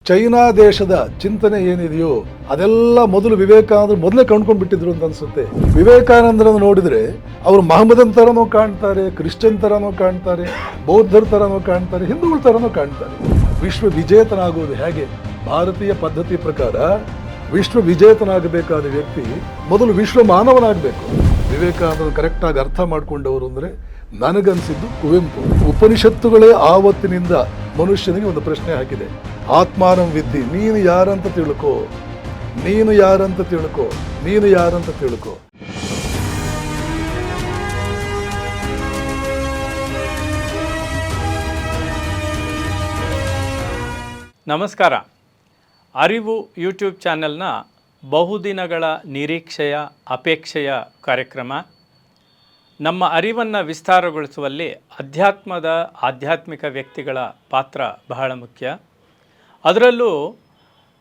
China ದೇಶದ ಚಿಂತನೆ ಏನಿದೆಯೋ ಅದೆಲ್ಲ ಮೊದಲು ವಿವೇಕಾನಂದರು ಮೊದಲೇ ಕಂಡ್ಕೊಂಡ್ಬಿಟ್ಟಿದ್ರು ಅಂತ ಅನ್ಸುತ್ತೆ. ವಿವೇಕಾನಂದರನ್ನು ನೋಡಿದ್ರೆ ಅವರು ಮಹಮ್ಮದನ್ ಥರನೂ ಕಾಣ್ತಾರೆ, ಕ್ರಿಶ್ಚಿಯನ್ ಥರನೂ ಕಾಣ್ತಾರೆ, ಬೌದ್ಧರ ಥರನೂ ಕಾಣ್ತಾರೆ, ಹಿಂದೂಗಳ ಥರನೂ ಕಾಣ್ತಾರೆ. ವಿಶ್ವ ವಿಜೇತನಾಗುವುದು ಹೇಗೆ? ಭಾರತೀಯ ಪದ್ಧತಿ ಪ್ರಕಾರ ವಿಶ್ವ ವಿಜೇತನಾಗಬೇಕಾದ ವ್ಯಕ್ತಿ ಮೊದಲು ವಿಶ್ವ ಮಾನವನಾಗಬೇಕು. ವಿವೇಕಾನಂದರು ಕರೆಕ್ಟಾಗಿ ಅರ್ಥ ಮಾಡಿಕೊಂಡವರು ಅಂದರೆ ನನಗನ್ಸಿದ್ದು ಕುವೆಂಪು. ಉಪನಿಷತ್ತುಗಳೇ ಆವತ್ತಿನಿಂದ ಮನುಷ್ಯನಿಗೆ ಒಂದು ಪ್ರಶ್ನೆ ಹಾಕಿದೆ, ಆತ್ಮಾನಂ ವಿದ್ಧಿ, ನೀನು ಯಾರಂತ ತಿಳ್ಕೋ, ನೀನು ಯಾರಂತ ತಿಳ್ಕೋ, ನೀನು ಯಾರಂತ ತಿಳ್ಕೋ. ನಮಸ್ಕಾರ. ಅರಿವು ಯೂಟ್ಯೂಬ್ ಚಾನೆಲ್ನ ಬಹುದಿನಗಳ ನಿರೀಕ್ಷೆಯ ಅಪೇಕ್ಷೆಯ ಕಾರ್ಯಕ್ರಮ. ನಮ್ಮ ಅರಿವನ್ನು ವಿಸ್ತಾರಗೊಳಿಸುವಲ್ಲಿ ಆಧ್ಯಾತ್ಮಿಕ ವ್ಯಕ್ತಿಗಳ ಪಾತ್ರ ಬಹಳ ಮುಖ್ಯ. ಅದರಲ್ಲೂ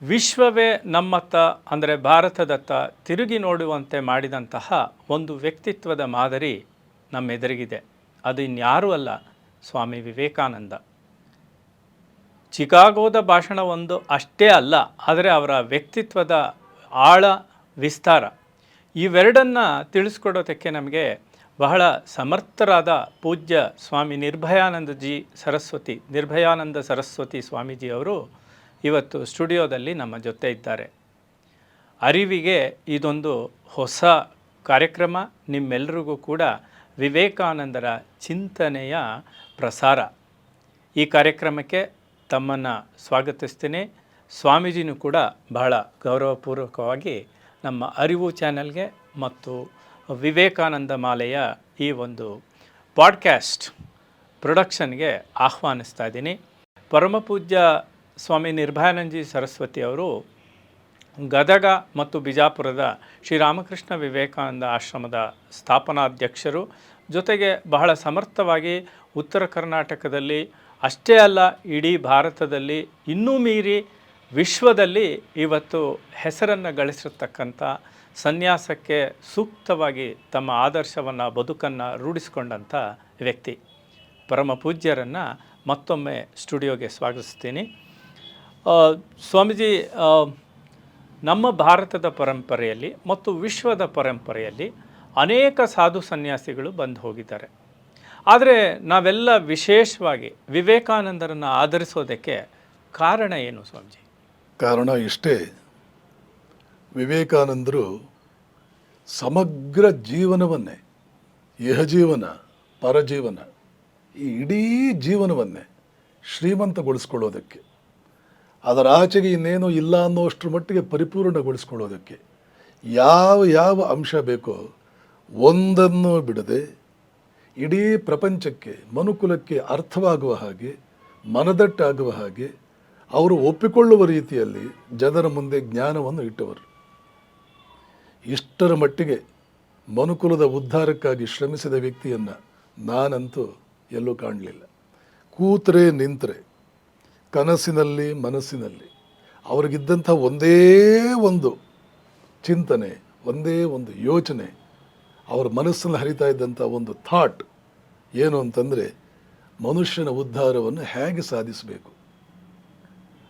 ವಿಶ್ವವೇ ನಮ್ಮತ್ತ ಅಂದರೆ ಭಾರತದತ್ತ ತಿರುಗಿ ನೋಡುವಂತೆ ಮಾಡಿದಂತಹ ಒಂದು ವ್ಯಕ್ತಿತ್ವದ ಮಾದರಿ ನಮ್ಮೆದುರಿಗಿದೆ. ಅದು ಇನ್ಯಾರೂ ಅಲ್ಲ, ಸ್ವಾಮಿ ವಿವೇಕಾನಂದ. ಚಿಕಾಗೋದ ಭಾಷಣ ಒಂದು ಅಷ್ಟೇ ಅಲ್ಲ, ಆದರೆ ಅವರ ವ್ಯಕ್ತಿತ್ವದ ಆಳ ವಿಸ್ತಾರ ಇವೆರಡನ್ನು ತಿಳಿಸ್ಕೊಡೋದಕ್ಕೆ ನಮಗೆ ಬಹಳ ಸಮರ್ಥರಾದ ಪೂಜ್ಯ ಸ್ವಾಮಿ ನಿರ್ಭಯಾನಂದ ಸರಸ್ವತಿ ಸ್ವಾಮೀಜಿಯವರು ಇವತ್ತು ಸ್ಟುಡಿಯೋದಲ್ಲಿ ನಮ್ಮ ಜೊತೆ ಇದ್ದಾರೆ. ಅರಿವಿಗೆ ಇದೊಂದು ಹೊಸ ಕಾರ್ಯಕ್ರಮ. ನಿಮ್ಮೆಲ್ಲರಿಗೂ ಕೂಡ ವಿವೇಕಾನಂದರ ಚಿಂತನೆಯ ಪ್ರಸಾರ. ಈ ಕಾರ್ಯಕ್ರಮಕ್ಕೆ ತಮ್ಮನ್ನು ಸ್ವಾಗತಿಸ್ತೀನಿ. ಸ್ವಾಮೀಜಿನೂ ಕೂಡ ಬಹಳ ಗೌರವಪೂರ್ವಕವಾಗಿ ನಮ್ಮ ಅರಿವು ಚಾನೆಲ್ಗೆ ಮತ್ತು ವಿವೇಕಾನಂದ ಮಾಲೆಯ ಈ ಒಂದು ಪಾಡ್ಕ್ಯಾಸ್ಟ್ ಪ್ರೊಡಕ್ಷನ್ಗೆ ಆಹ್ವಾನಿಸ್ತಾ ಇದ್ದೀನಿ. ಪರಮಪೂಜ್ಯ ಸ್ವಾಮಿ ನಿರ್ಭಯಾನಂದಜಿ ಸರಸ್ವತಿ ಅವರು ಗದಗ ಮತ್ತು ಬಿಜಾಪುರದ ಶ್ರೀರಾಮಕೃಷ್ಣ ವಿವೇಕಾನಂದ ಆಶ್ರಮದ ಸ್ಥಾಪನಾಧ್ಯಕ್ಷರು. ಜೊತೆಗೆ ಬಹಳ ಸಮರ್ಥವಾಗಿ ಉತ್ತರ ಕರ್ನಾಟಕದಲ್ಲಿ ಅಷ್ಟೇ ಅಲ್ಲ, ಇಡೀ ಭಾರತದಲ್ಲಿ ಇನ್ನೂ ಮೀರಿ ವಿಶ್ವದಲ್ಲಿ ಇವತ್ತು ಹೆಸರನ್ನು ಗಳಿಸಿರ್ತಕ್ಕಂಥ ಸನ್ಯಾಸಕ್ಕೆ ಸೂಕ್ತವಾಗಿ ತಮ್ಮ ಆದರ್ಶವನ್ನು ಬದುಕನ್ನು ರೂಢಿಸಿಕೊಂಡಂಥ ವ್ಯಕ್ತಿ. ಪರಮ ಪೂಜ್ಯರನ್ನು ಮತ್ತೊಮ್ಮೆ ಸ್ಟುಡಿಯೋಗೆ ಸ್ವಾಗತಿಸ್ತೀನಿ. ಸ್ವಾಮೀಜಿ, ನಮ್ಮ ಭಾರತದ ಪರಂಪರೆಯಲ್ಲಿ ಮತ್ತು ವಿಶ್ವದ ಪರಂಪರೆಯಲ್ಲಿ ಅನೇಕ ಸಾಧು ಸನ್ಯಾಸಿಗಳು ಬಂದು ಹೋಗಿದ್ದಾರೆ. ಆದರೆ ನಾವೆಲ್ಲ ವಿಶೇಷವಾಗಿ ವಿವೇಕಾನಂದರನ್ನು ಆಧರಿಸೋದಕ್ಕೆ ಕಾರಣ ಏನು ಸ್ವಾಮೀಜಿ? ಕಾರಣ ಇಷ್ಟೇ, ವಿವೇಕಾನಂದರು ಸಮಗ್ರ ಜೀವನವನ್ನೇ, ಇಹಜೀವನ ಪರಜೀವನ, ಈ ಇಡೀ ಜೀವನವನ್ನೇ ಶ್ರೀಮಂತಗೊಳಿಸ್ಕೊಳ್ಳೋದಕ್ಕೆ, ಅದರ ಆಚೆಗೆ ಇನ್ನೇನೂ ಇಲ್ಲ ಅನ್ನೋಷ್ಟರ ಮಟ್ಟಿಗೆ ಪರಿಪೂರ್ಣಗೊಳಿಸ್ಕೊಳ್ಳೋದಕ್ಕೆ ಯಾವ ಅಂಶ ಬೇಕೋ ಒಂದನ್ನು ಬಿಡದೆ ಇಡೀ ಪ್ರಪಂಚಕ್ಕೆ, ಮನುಕುಲಕ್ಕೆ ಅರ್ಥವಾಗುವ ಹಾಗೆ, ಮನದಟ್ಟಾಗುವ ಹಾಗೆ, ಅವರು ಒಪ್ಪಿಕೊಳ್ಳುವ ರೀತಿಯಲ್ಲಿ ಜನರ ಮುಂದೆ ಜ್ಞಾನವನ್ನು ಇಟ್ಟವರು. ಇಷ್ಟರ ಮಟ್ಟಿಗೆ ಮನುಕುಲದ ಉದ್ಧಾರಕ್ಕಾಗಿ ಶ್ರಮಿಸಿದ ವ್ಯಕ್ತಿಯನ್ನು ನಾನಂತೂ ಎಲ್ಲೂ ಕಾಣಲಿಲ್ಲ. ಕೂತರೆ ನಿಂತರೆ, ಕನಸಿನಲ್ಲಿ ಮನಸ್ಸಿನಲ್ಲಿ ಅವರಿಗಿದ್ದಂಥ ಒಂದೇ ಒಂದು ಚಿಂತನೆ, ಒಂದೇ ಒಂದು ಯೋಚನೆ, ಅವರ ಮನಸ್ಸಲ್ಲಿ ಹರಿತಾ ಇದ್ದಂಥ ಒಂದು ಥಾಟ್ ಏನು ಅಂತಂದರೆ, ಮನುಷ್ಯನ ಉದ್ಧಾರವನ್ನು ಹೇಗೆ ಸಾಧಿಸಬೇಕು.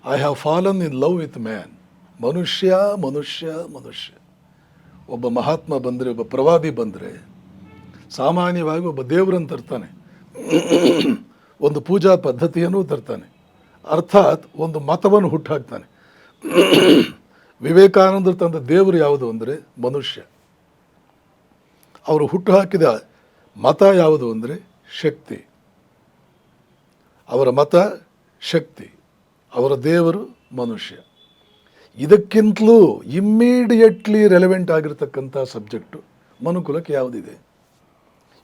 I have fallen in love with man. ಮನುಷ್ಯ ಮನುಷ್ಯ ಮನುಷ್ಯ. ಒಬ್ಬ ಮಹಾತ್ಮ ಬಂದರೆ, ಒಬ್ಬ ಪ್ರವಾದಿ ಬಂದರೆ ಸಾಮಾನ್ಯವಾಗಿ ಒಬ್ಬ ದೇವರನ್ನು ತರ್ತಾನೆ, ಒಂದು ಪೂಜಾ ಪದ್ಧತಿಯನ್ನು ತರ್ತಾನೆ, ಅರ್ಥಾತ್ ಒಂದು ಮತವನ್ನು ಹುಟ್ಟುಹಾಕ್ತಾನೆ. ವಿವೇಕಾನಂದರು ತಂದ ದೇವರು ಯಾವುದು ಅಂದರೆ ಮನುಷ್ಯ. ಅವರು ಹುಟ್ಟುಹಾಕಿದ ಮತ ಯಾವುದು ಅಂದರೆ ಶಕ್ತಿ. ಅವರ ಮತ ಶಕ್ತಿ, ಅವರ ದೇವರು ಮನುಷ್ಯ. ಇದಕ್ಕಿಂತಲೂ ಇಮ್ಮಿಡಿಯೇಟ್ಲಿ ರೆಲೆವೆಂಟ್ ಆಗಿರತಕ್ಕಂಥ ಸಬ್ಜೆಕ್ಟು ಮನುಕುಲಕ್ಕೆ ಯಾವುದಿದೆ?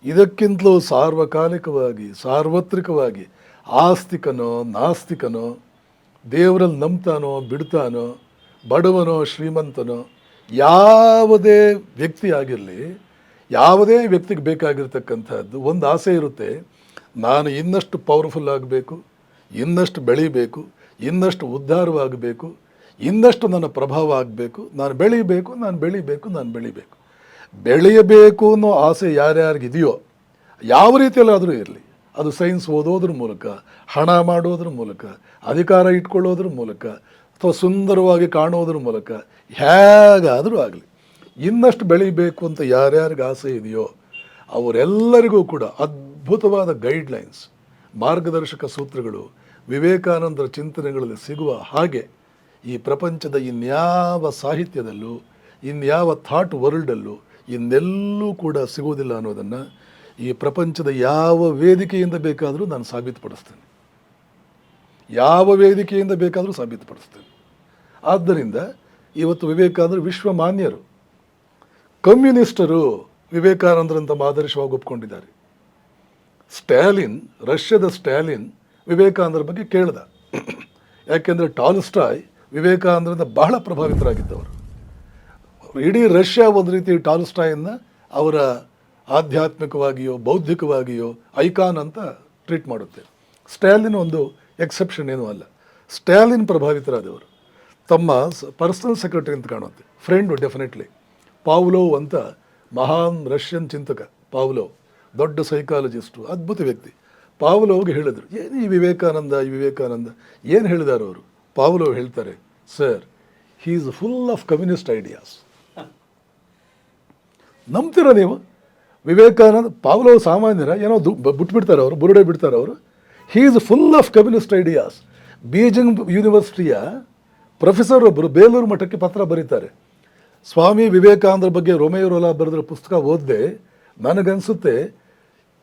ಇದಕ್ಕಿಂತಲೂ ಸಾರ್ವಕಾಲಿಕವಾಗಿ, ಸಾರ್ವತ್ರಿಕವಾಗಿ ಆಸ್ತಿಕನೋ ನಾಸ್ತಿಕನೋ, ದೇವರಲ್ಲಿ ನಂಬ್ತಾನೋ ಬಿಡ್ತಾನೋ, ಬಡವನೋ ಶ್ರೀಮಂತನೋ, ಯಾವುದೇ ವ್ಯಕ್ತಿ ಆಗಿರಲಿ, ಯಾವುದೇ ವ್ಯಕ್ತಿಗೆ ಬೇಕಾಗಿರ್ತಕ್ಕಂಥದ್ದು ಒಂದು ಆಸೆ ಇರುತ್ತೆ, ನಾನು ಇನ್ನಷ್ಟು ಪವರ್ಫುಲ್ ಆಗಬೇಕು, ಇನ್ನಷ್ಟು ಬೆಳೀಬೇಕು, ಇನ್ನಷ್ಟು ಉದ್ಧಾರವಾಗಬೇಕು, ಇನ್ನಷ್ಟು ನನ್ನ ಪ್ರಭಾವ ಆಗಬೇಕು, ನಾನು ಬೆಳೀಬೇಕು. ಬೆಳೆಯಬೇಕು ಅನ್ನೋ ಆಸೆ ಯಾರ್ಯಾರಿಗಿದೆಯೋ, ಯಾವ ರೀತಿಯಲ್ಲಾದರೂ ಇರಲಿ, ಅದು ಸೈನ್ಸ್ ಓದೋದ್ರ ಮೂಲಕ, ಹಣ ಮಾಡೋದ್ರ ಮೂಲಕ, ಅಧಿಕಾರ ಇಟ್ಕೊಳ್ಳೋದ್ರ ಮೂಲಕ, ಅಥವಾ ಸುಂದರವಾಗಿ ಕಾಣೋದ್ರ ಮೂಲಕ ಹೇಗಾದರೂ ಆಗಲಿ ಇನ್ನಷ್ಟು ಬೆಳಿಬೇಕು ಅಂತ ಯಾರ್ಯಾರಿಗೆ ಆಸೆ ಇದೆಯೋ ಅವರೆಲ್ಲರಿಗೂ ಕೂಡ ಅದ್ಭುತವಾದ ಗೈಡ್ಲೈನ್ಸ್, ಮಾರ್ಗದರ್ಶಕ ಸೂತ್ರಗಳು ವಿವೇಕಾನಂದರ ಚಿಂತನೆಗಳಲ್ಲಿ ಸಿಗುವ ಹಾಗೆ ಈ ಪ್ರಪಂಚದ ಇನ್ಯಾವ ಸಾಹಿತ್ಯದಲ್ಲೂ ಇನ್ಯಾವ ಥಾಟ್ ವರ್ಲ್ಡಲ್ಲೂ ಇನ್ನೆಲ್ಲೂ ಕೂಡ ಸಿಗೋದಿಲ್ಲ ಅನ್ನೋದನ್ನು ಈ ಪ್ರಪಂಚದ ಯಾವ ವೇದಿಕೆಯಿಂದ ಬೇಕಾದರೂ ನಾನು ಸಾಬೀತುಪಡಿಸ್ತೇನೆ, ಯಾವ ವೇದಿಕೆಯಿಂದ ಬೇಕಾದರೂ ಸಾಬೀತುಪಡಿಸ್ತೇನೆ. ಆದ್ದರಿಂದ ಇವತ್ತು ವಿವೇಕಾನಂದರು ವಿಶ್ವಮಾನ್ಯರು. ಕಮ್ಯುನಿಸ್ಟರು ವಿವೇಕಾನಂದರಂತ ಆದರ್ಶವಾಗಿ ಒಪ್ಕೊಂಡಿದ್ದಾರೆ. ಸ್ಟ್ಯಾಲಿನ್, ರಷ್ಯಾದ ಸ್ಟ್ಯಾಲಿನ್ ವಿವೇಕಾನಂದರ ಬಗ್ಗೆ ಕೇಳ್ದ. ಯಾಕೆಂದರೆ ಟಾಲ್ಸ್ಟಾಯ್ ವಿವೇಕಾನಂದರಿಂದ ಬಹಳ ಪ್ರಭಾವಿತರಾಗಿದ್ದವರು. ಇಡೀ ರಷ್ಯಾ ಒಂದು ರೀತಿ ಟಾಲ್ಸ್ಟಾಯನ್ನು ಅವರ ಆಧ್ಯಾತ್ಮಿಕವಾಗಿಯೋ ಬೌದ್ಧಿಕವಾಗಿಯೋ ಐಕಾನ್ ಅಂತ ಟ್ರೀಟ್ ಮಾಡುತ್ತೆ. ಸ್ಟ್ಯಾಲಿನ್ ಒಂದು ಎಕ್ಸೆಪ್ಷನ್ ಏನೂ ಅಲ್ಲ. ಸ್ಟ್ಯಾಲಿನ್ ಪ್ರಭಾವಿತರಾದವರು. ತಮ್ಮ ಪರ್ಸನಲ್ ಸೆಕ್ರೆಟರಿ ಅಂತ ಕಾಣುತ್ತೆ, ಫ್ರೆಂಡು ಡೆಫಿನೆಟ್ಲಿ. ಪಾವ್ಲೋವ್ ಅಂತ ಮಹಾನ್ ರಷ್ಯನ್ ಚಿಂತಕ ಪಾವ್ಲೋವ್, ದೊಡ್ಡ ಸೈಕಾಲಜಿಸ್ಟು, ಅದ್ಭುತ ವ್ಯಕ್ತಿ. ಪಾವ್ಲೋವ್ಗೆ ಹೇಳಿದ್ರು, ಏನು ಈ ವಿವೇಕಾನಂದ ಏನು ಹೇಳಿದಾರೆ ಅವರು? ಪಾವ್ಲೋವ್ ಹೇಳ್ತಾರೆ, sir, he is full of communist ideas. ನಂಬ್ತೀರ ನೀವು? ವಿವೇಕಾನಂದ, ಪಾವ್ಲೋವ್ ಸಾಮಾನ್ಯರ ಏನೋ ಬಿಟ್ಬಿಡ್ತಾರೆ ಅವರು, ಬುರುಡೆ ಬಿಡ್ತಾರೆ ಅವರು. He is full of communist ideas. Beijing ಯೂನಿವರ್ಸಿಟಿಯ ಪ್ರೊಫೆಸರ್ ಒಬ್ಬರು ಬೇಲೂರು ಮಠಕ್ಕೆ ಪತ್ರ ಬರೀತಾರೆ, ಸ್ವಾಮಿ ವಿವೇಕಾನಂದರ ಬಗ್ಗೆ ರೋಮೆಯೋ ರೋಲಾ ಬರೆದ್ರ ಪುಸ್ತಕ ಓದಿದೆ, ನನಗನ್ಸುತ್ತೆ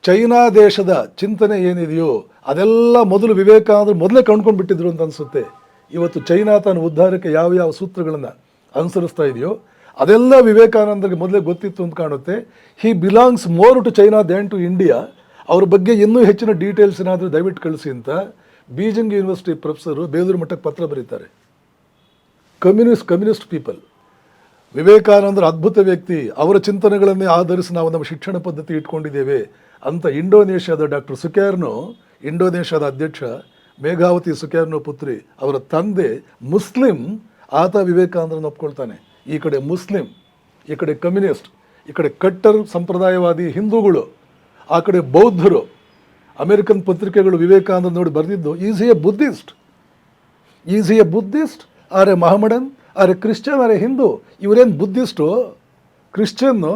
ಚೈನಾ ದೇಶದ ಚಿಂತನೆ ಏನಿದೆಯೋ ಅದೆಲ್ಲ ಮೊದಲು ವಿವೇಕಾನಂದರು ಮೊದಲೇ ಕಂಡ್ಕೊಂಡು ಬಿಟ್ಟಿದ್ರು ಅಂತ ಅನಿಸುತ್ತೆ. ಇವತ್ತು ಚೈನಾ ತನ್ನ ಉದ್ಧಾರಕ್ಕೆ ಯಾವ ಸೂತ್ರಗಳನ್ನು ಅನುಸರಿಸ್ತಾ ಇದೆಯೋ ಅದೆಲ್ಲ ವಿವೇಕಾನಂದರಿಗೆ ಮೊದಲೇ ಗೊತ್ತಿತ್ತು ಅಂತ ಕಾಣುತ್ತೆ. He belongs more to China than to India. ಅವ್ರ ಬಗ್ಗೆ ಇನ್ನೂ ಹೆಚ್ಚಿನ ಡೀಟೇಲ್ಸ್ ಏನಾದರೂ ದಯವಿಟ್ಟು ಕಳಿಸಿ ಅಂತ ಬೀಜಿಂಗ್ ಯೂನಿವರ್ಸಿಟಿ ಪ್ರೊಫೆಸರು ಬೇಲೂರು ಮಠಕ್ಕೆ ಪತ್ರ ಬರೀತಾರೆ. Communist people. ವಿವೇಕಾನಂದರ ಅದ್ಭುತ ವ್ಯಕ್ತಿ, ಅವರ ಚಿಂತನೆಗಳನ್ನೇ ಆಧರಿಸಿ ನಾವು ನಮ್ಮ ಶಿಕ್ಷಣ ಪದ್ಧತಿ ಇಟ್ಕೊಂಡಿದ್ದೇವೆ ಅಂತ ಇಂಡೋನೇಷ್ಯಾದ ಡಾಕ್ಟರ್ ಸುಕ್ಯಾರ್ನೋ, ಇಂಡೋನೇಷ್ಯಾದ ಅಧ್ಯಕ್ಷ ಮೇಘಾವತಿ ಸುಕ್ಯಾರ್ನೋ ಪುತ್ರಿ, ಅವರ ತಂದೆ ಮುಸ್ಲಿಂ, ಆತ ವಿವೇಕಾನಂದರನ್ನು ಒಪ್ಕೊಳ್ತಾನೆ. ಈ ಕಡೆ ಮುಸ್ಲಿಂ, ಈ ಕಡೆ ಕಮ್ಯುನಿಸ್ಟ್, ಈ ಕಡೆ ಕಟ್ಟರ್ ಸಂಪ್ರದಾಯವಾದಿ ಹಿಂದೂಗಳು, ಆ ಕಡೆ ಬೌದ್ಧರು. ಅಮೆರಿಕನ್ ಪತ್ರಿಕೆಗಳು ವಿವೇಕಾನಂದ ನೋಡಿ ಬರೆದಿದ್ದು, is a Buddhist or a Mohammedan or a Christian or a Hindu. ಇವರೇನು ಬುದ್ಧಿಸ್ಟು, ಕ್ರಿಶ್ಚಿಯನ್ನು,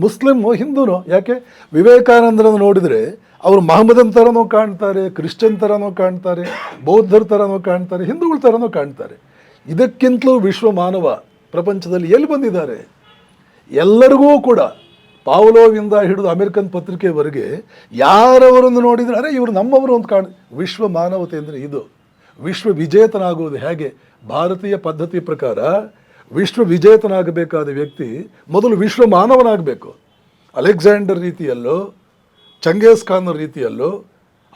ಮುಸ್ಲಿಮು, ಹಿಂದೂನೋ? ಯಾಕೆ? ವಿವೇಕಾನಂದರನ್ನು ನೋಡಿದರೆ ಅವರು ಮಹಮ್ಮದನ್ ಥರನೂ ಕಾಣ್ತಾರೆ, ಕ್ರಿಶ್ಚಿಯನ್ ಥರನೂ ಕಾಣ್ತಾರೆ, ಬೌದ್ಧರ ಥರನೂ ಕಾಣ್ತಾರೆ, ಹಿಂದೂಗಳ ಥರನೂ ಕಾಣ್ತಾರೆ. ಇದಕ್ಕಿಂತಲೂ ವಿಶ್ವ ಮಾನವ ಪ್ರಪಂಚದಲ್ಲಿ ಎಲ್ಲಿ ಬಂದಿದ್ದಾರೆ? ಎಲ್ಲರಿಗೂ ಕೂಡ ಪಾವ್ಲೋವಿಂದ ಹಿಡಿದು ಅಮೆರಿಕನ್ ಪತ್ರಿಕೆವರೆಗೆ ಯಾರವರನ್ನು ನೋಡಿದರೆ ಅರೆ ಇವರು ನಮ್ಮವರು ಅಂತ ವಿಶ್ವ ಮಾನವತೆ ಅಂದರೆ ಇದು. ವಿಶ್ವ ವಿಜೇತನಾಗುವುದು ಹೇಗೆ? ಭಾರತೀಯ ಪದ್ಧತಿ ಪ್ರಕಾರ ವಿಶ್ವ ವಿಜೇತನಾಗಬೇಕಾದ ವ್ಯಕ್ತಿ ಮೊದಲು ವಿಶ್ವ ಮಾನವನಾಗಬೇಕು. ಅಲೆಕ್ಸಾಂಡರ್ ರೀತಿಯಲ್ಲೋ, ಚಂಗೇಸ್ ಖಾನ್ ರೀತಿಯಲ್ಲೋ,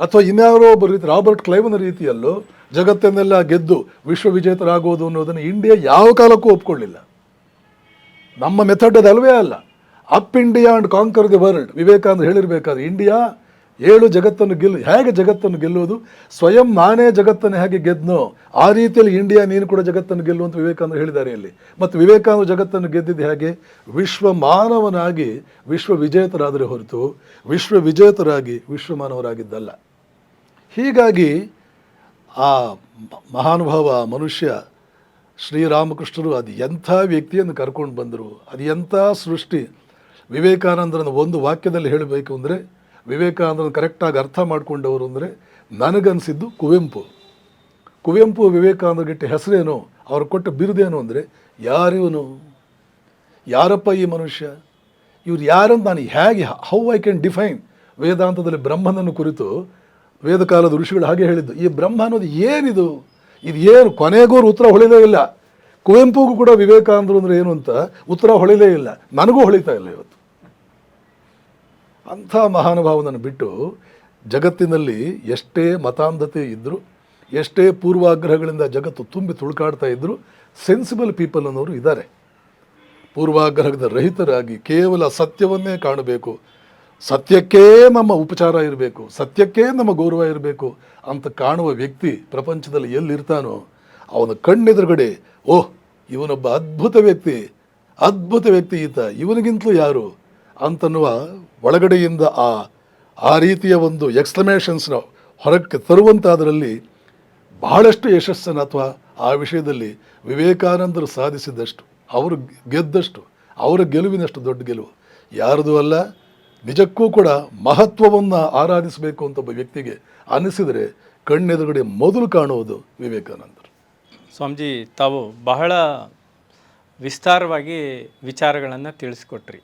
ಅಥವಾ ಇನ್ಯಾರೋ ಒಬ್ಬ ರೀತಿ ರಾಬರ್ಟ್ ಕ್ಲೈವ್ನ ರೀತಿಯಲ್ಲೋ ಜಗತ್ತನ್ನೆಲ್ಲ ಗೆದ್ದು ವಿಶ್ವ ವಿಜೇತರಾಗೋದು ಅನ್ನೋದನ್ನು ಇಂಡಿಯಾ ಯಾವ ಕಾಲಕ್ಕೂ ಒಪ್ಕೊಳ್ಳಿಲ್ಲ. ನಮ್ಮ ಮೆಥಡ್ ಅದಲ್ವೇ ಅಲ್ಲ. Up India and conquer the world. Vivekananda ಹೇಳಿರಬೇಕಾದ್ರೆ ಇಂಡಿಯಾ 7 ಜಗತ್ತನ್ನು ಹೇಗೆ ಜಗತ್ತನ್ನು ಗೆಲ್ಲುವುದು? ಸ್ವಯಂ ನಾನೇ ಜಗತ್ತನ್ನು ಹೇಗೆ ಗೆದ್ದನೋ ಆ ರೀತಿಯಲ್ಲಿ ಇಂಡಿಯಾ ನೀನು ಕೂಡ ಜಗತ್ತನ್ನು ಗೆಲ್ಲು ಅಂತ ವಿವೇಕಾನಂದ ಹೇಳಿದ್ದಾರೆ ಇಲ್ಲಿ. ಮತ್ತು ವಿವೇಕಾನಂದ ಜಗತ್ತನ್ನು ಗೆದ್ದಿದ್ದು ಹೇಗೆ? ವಿಶ್ವ ಮಾನವನಾಗಿ ವಿಶ್ವ ವಿಜೇತರಾದರೆ ಹೊರತು ವಿಶ್ವ ವಿಜೇತರಾಗಿ ವಿಶ್ವ ಮಾನವರಾಗಿದ್ದಲ್ಲ. ಹೀಗಾಗಿ ಆ ಮಹಾನುಭಾವ ಮನುಷ್ಯ ಶ್ರೀರಾಮಕೃಷ್ಣರು ಅದು ಎಂಥ ವ್ಯಕ್ತಿಯನ್ನು ಕರ್ಕೊಂಡು ಬಂದರು, ಅದು ಎಂಥ ಸೃಷ್ಟಿ. ವಿವೇಕಾನಂದರನ್ನು ಒಂದು ವಾಕ್ಯದಲ್ಲಿ ಹೇಳಬೇಕು ಅಂದರೆ, ವಿವೇಕಾನಂದರನ್ನು ಕರೆಕ್ಟಾಗಿ ಅರ್ಥ ಮಾಡಿಕೊಂಡವರು ಅಂದರೆ ನನಗನ್ಸಿದ್ದು ಕುವೆಂಪು ವಿವೇಕಾನಂದಗಿಟ್ಟ ಹೆಸರೇನು, ಅವ್ರು ಕೊಟ್ಟ ಬಿರುದೇನು ಅಂದರೆ, ಯಾರಿವನು, ಯಾರಪ್ಪ ಈ ಮನುಷ್ಯ, ಇವ್ರು ಯಾರಂತ ನಾನು ಹೇಗೆ, ಹೌ ಐ ಕ್ಯಾನ್ ಡಿಫೈನ್. ವೇದಾಂತದಲ್ಲಿ ಬ್ರಹ್ಮನನ್ನು ಕುರಿತು ವೇದಕಾಲದ ಋಷಿಗಳು ಹಾಗೆ ಹೇಳಿದ್ದು, ಈ ಬ್ರಹ್ಮ ಅನ್ನೋದು ಏನಿದು, ಇದು ಏನು, ಕೊನೆಗೂ ಉತ್ತರ ಹೊಳಿಲೇ ಇಲ್ಲ. ಕುವೆಂಪುಗೂ ಕೂಡ ವಿವೇಕಾನಂದರು ಅಂದರೆ ಏನು ಅಂತ ಉತ್ತರ ಹೊಳಿಲೇ ಇಲ್ಲ, ನನಗೂ ಹೊಳಿತಾ ಇಲ್ಲ ಇವತ್ತು. ಅಂಥ ಮಹಾನುಭಾವನನ್ನು ಬಿಟ್ಟು ಜಗತ್ತಿನಲ್ಲಿ ಎಷ್ಟೇ ಮತಾಂಧತೆ ಇದ್ದರೂ, ಎಷ್ಟೇ ಪೂರ್ವಾಗ್ರಹಗಳಿಂದ ಜಗತ್ತು ತುಂಬಿ ತುಳುಕಾಡ್ತಾ ಇದ್ದರೂ ಸೆನ್ಸಿಬಲ್ ಪೀಪಲ್ ಅನ್ನೋರು ಇದ್ದಾರೆ. ಪೂರ್ವಾಗ್ರಹದ ರಹಿತರಾಗಿ ಕೇವಲ ಸತ್ಯವನ್ನೇ ಕಾಣಬೇಕು, ಸತ್ಯಕ್ಕೇ ನಮ್ಮ ಉಪಚಾರ ಇರಬೇಕು, ಸತ್ಯಕ್ಕೇ ನಮ್ಮ ಗೌರವ ಇರಬೇಕು ಅಂತ ಕಾಣುವ ವ್ಯಕ್ತಿ ಪ್ರಪಂಚದಲ್ಲಿ ಎಲ್ಲಿರ್ತಾನೋ ಅವನ ಕಣ್ಣೆದುರುಗಡೆ ಓಹ್ ಇವನೊಬ್ಬ ಅದ್ಭುತ ವ್ಯಕ್ತಿ ಈತ, ಇವನಿಗಿಂತಲೂ ಯಾರು ಅಂತನ್ನುವ ಒಳಗಡೆಯಿಂದ ಆ ರೀತಿಯ ಒಂದು ಎಕ್ಸ್ಕ್ಲಮೇಷನ್ಸ್ನ ಹೊರಕ್ಕೆ ತರುವಂತಾದರಲ್ಲಿ ಬಹಳಷ್ಟು ಯಶಸ್ಸನ್ನು ಅಥವಾ ಆ ವಿಷಯದಲ್ಲಿ ವಿವೇಕಾನಂದರು ಸಾಧಿಸಿದಷ್ಟು, ಅವರು ಗೆದ್ದಷ್ಟು, ಅವರ ಗೆಲುವಿನಷ್ಟು ದೊಡ್ಡ ಗೆಲುವು ಯಾರದೂ ಅಲ್ಲ. ನಿಜಕ್ಕೂ ಕೂಡ ಮಹತ್ವವನ್ನು ಆರಾಧಿಸಬೇಕು ಅಂತ ಒಬ್ಬ ವ್ಯಕ್ತಿಗೆ ಅನಿಸಿದರೆ ಕಣ್ಣೆದುರುಗಡೆ ಮೊದಲು ಕಾಣುವುದು ವಿವೇಕಾನಂದರು. ಸ್ವಾಮೀಜಿ, ತಾವು ಬಹಳ ವಿಸ್ತಾರವಾಗಿ ವಿಚಾರಗಳನ್ನು ತಿಳಿಸ್ಕೊಟ್ರಿ.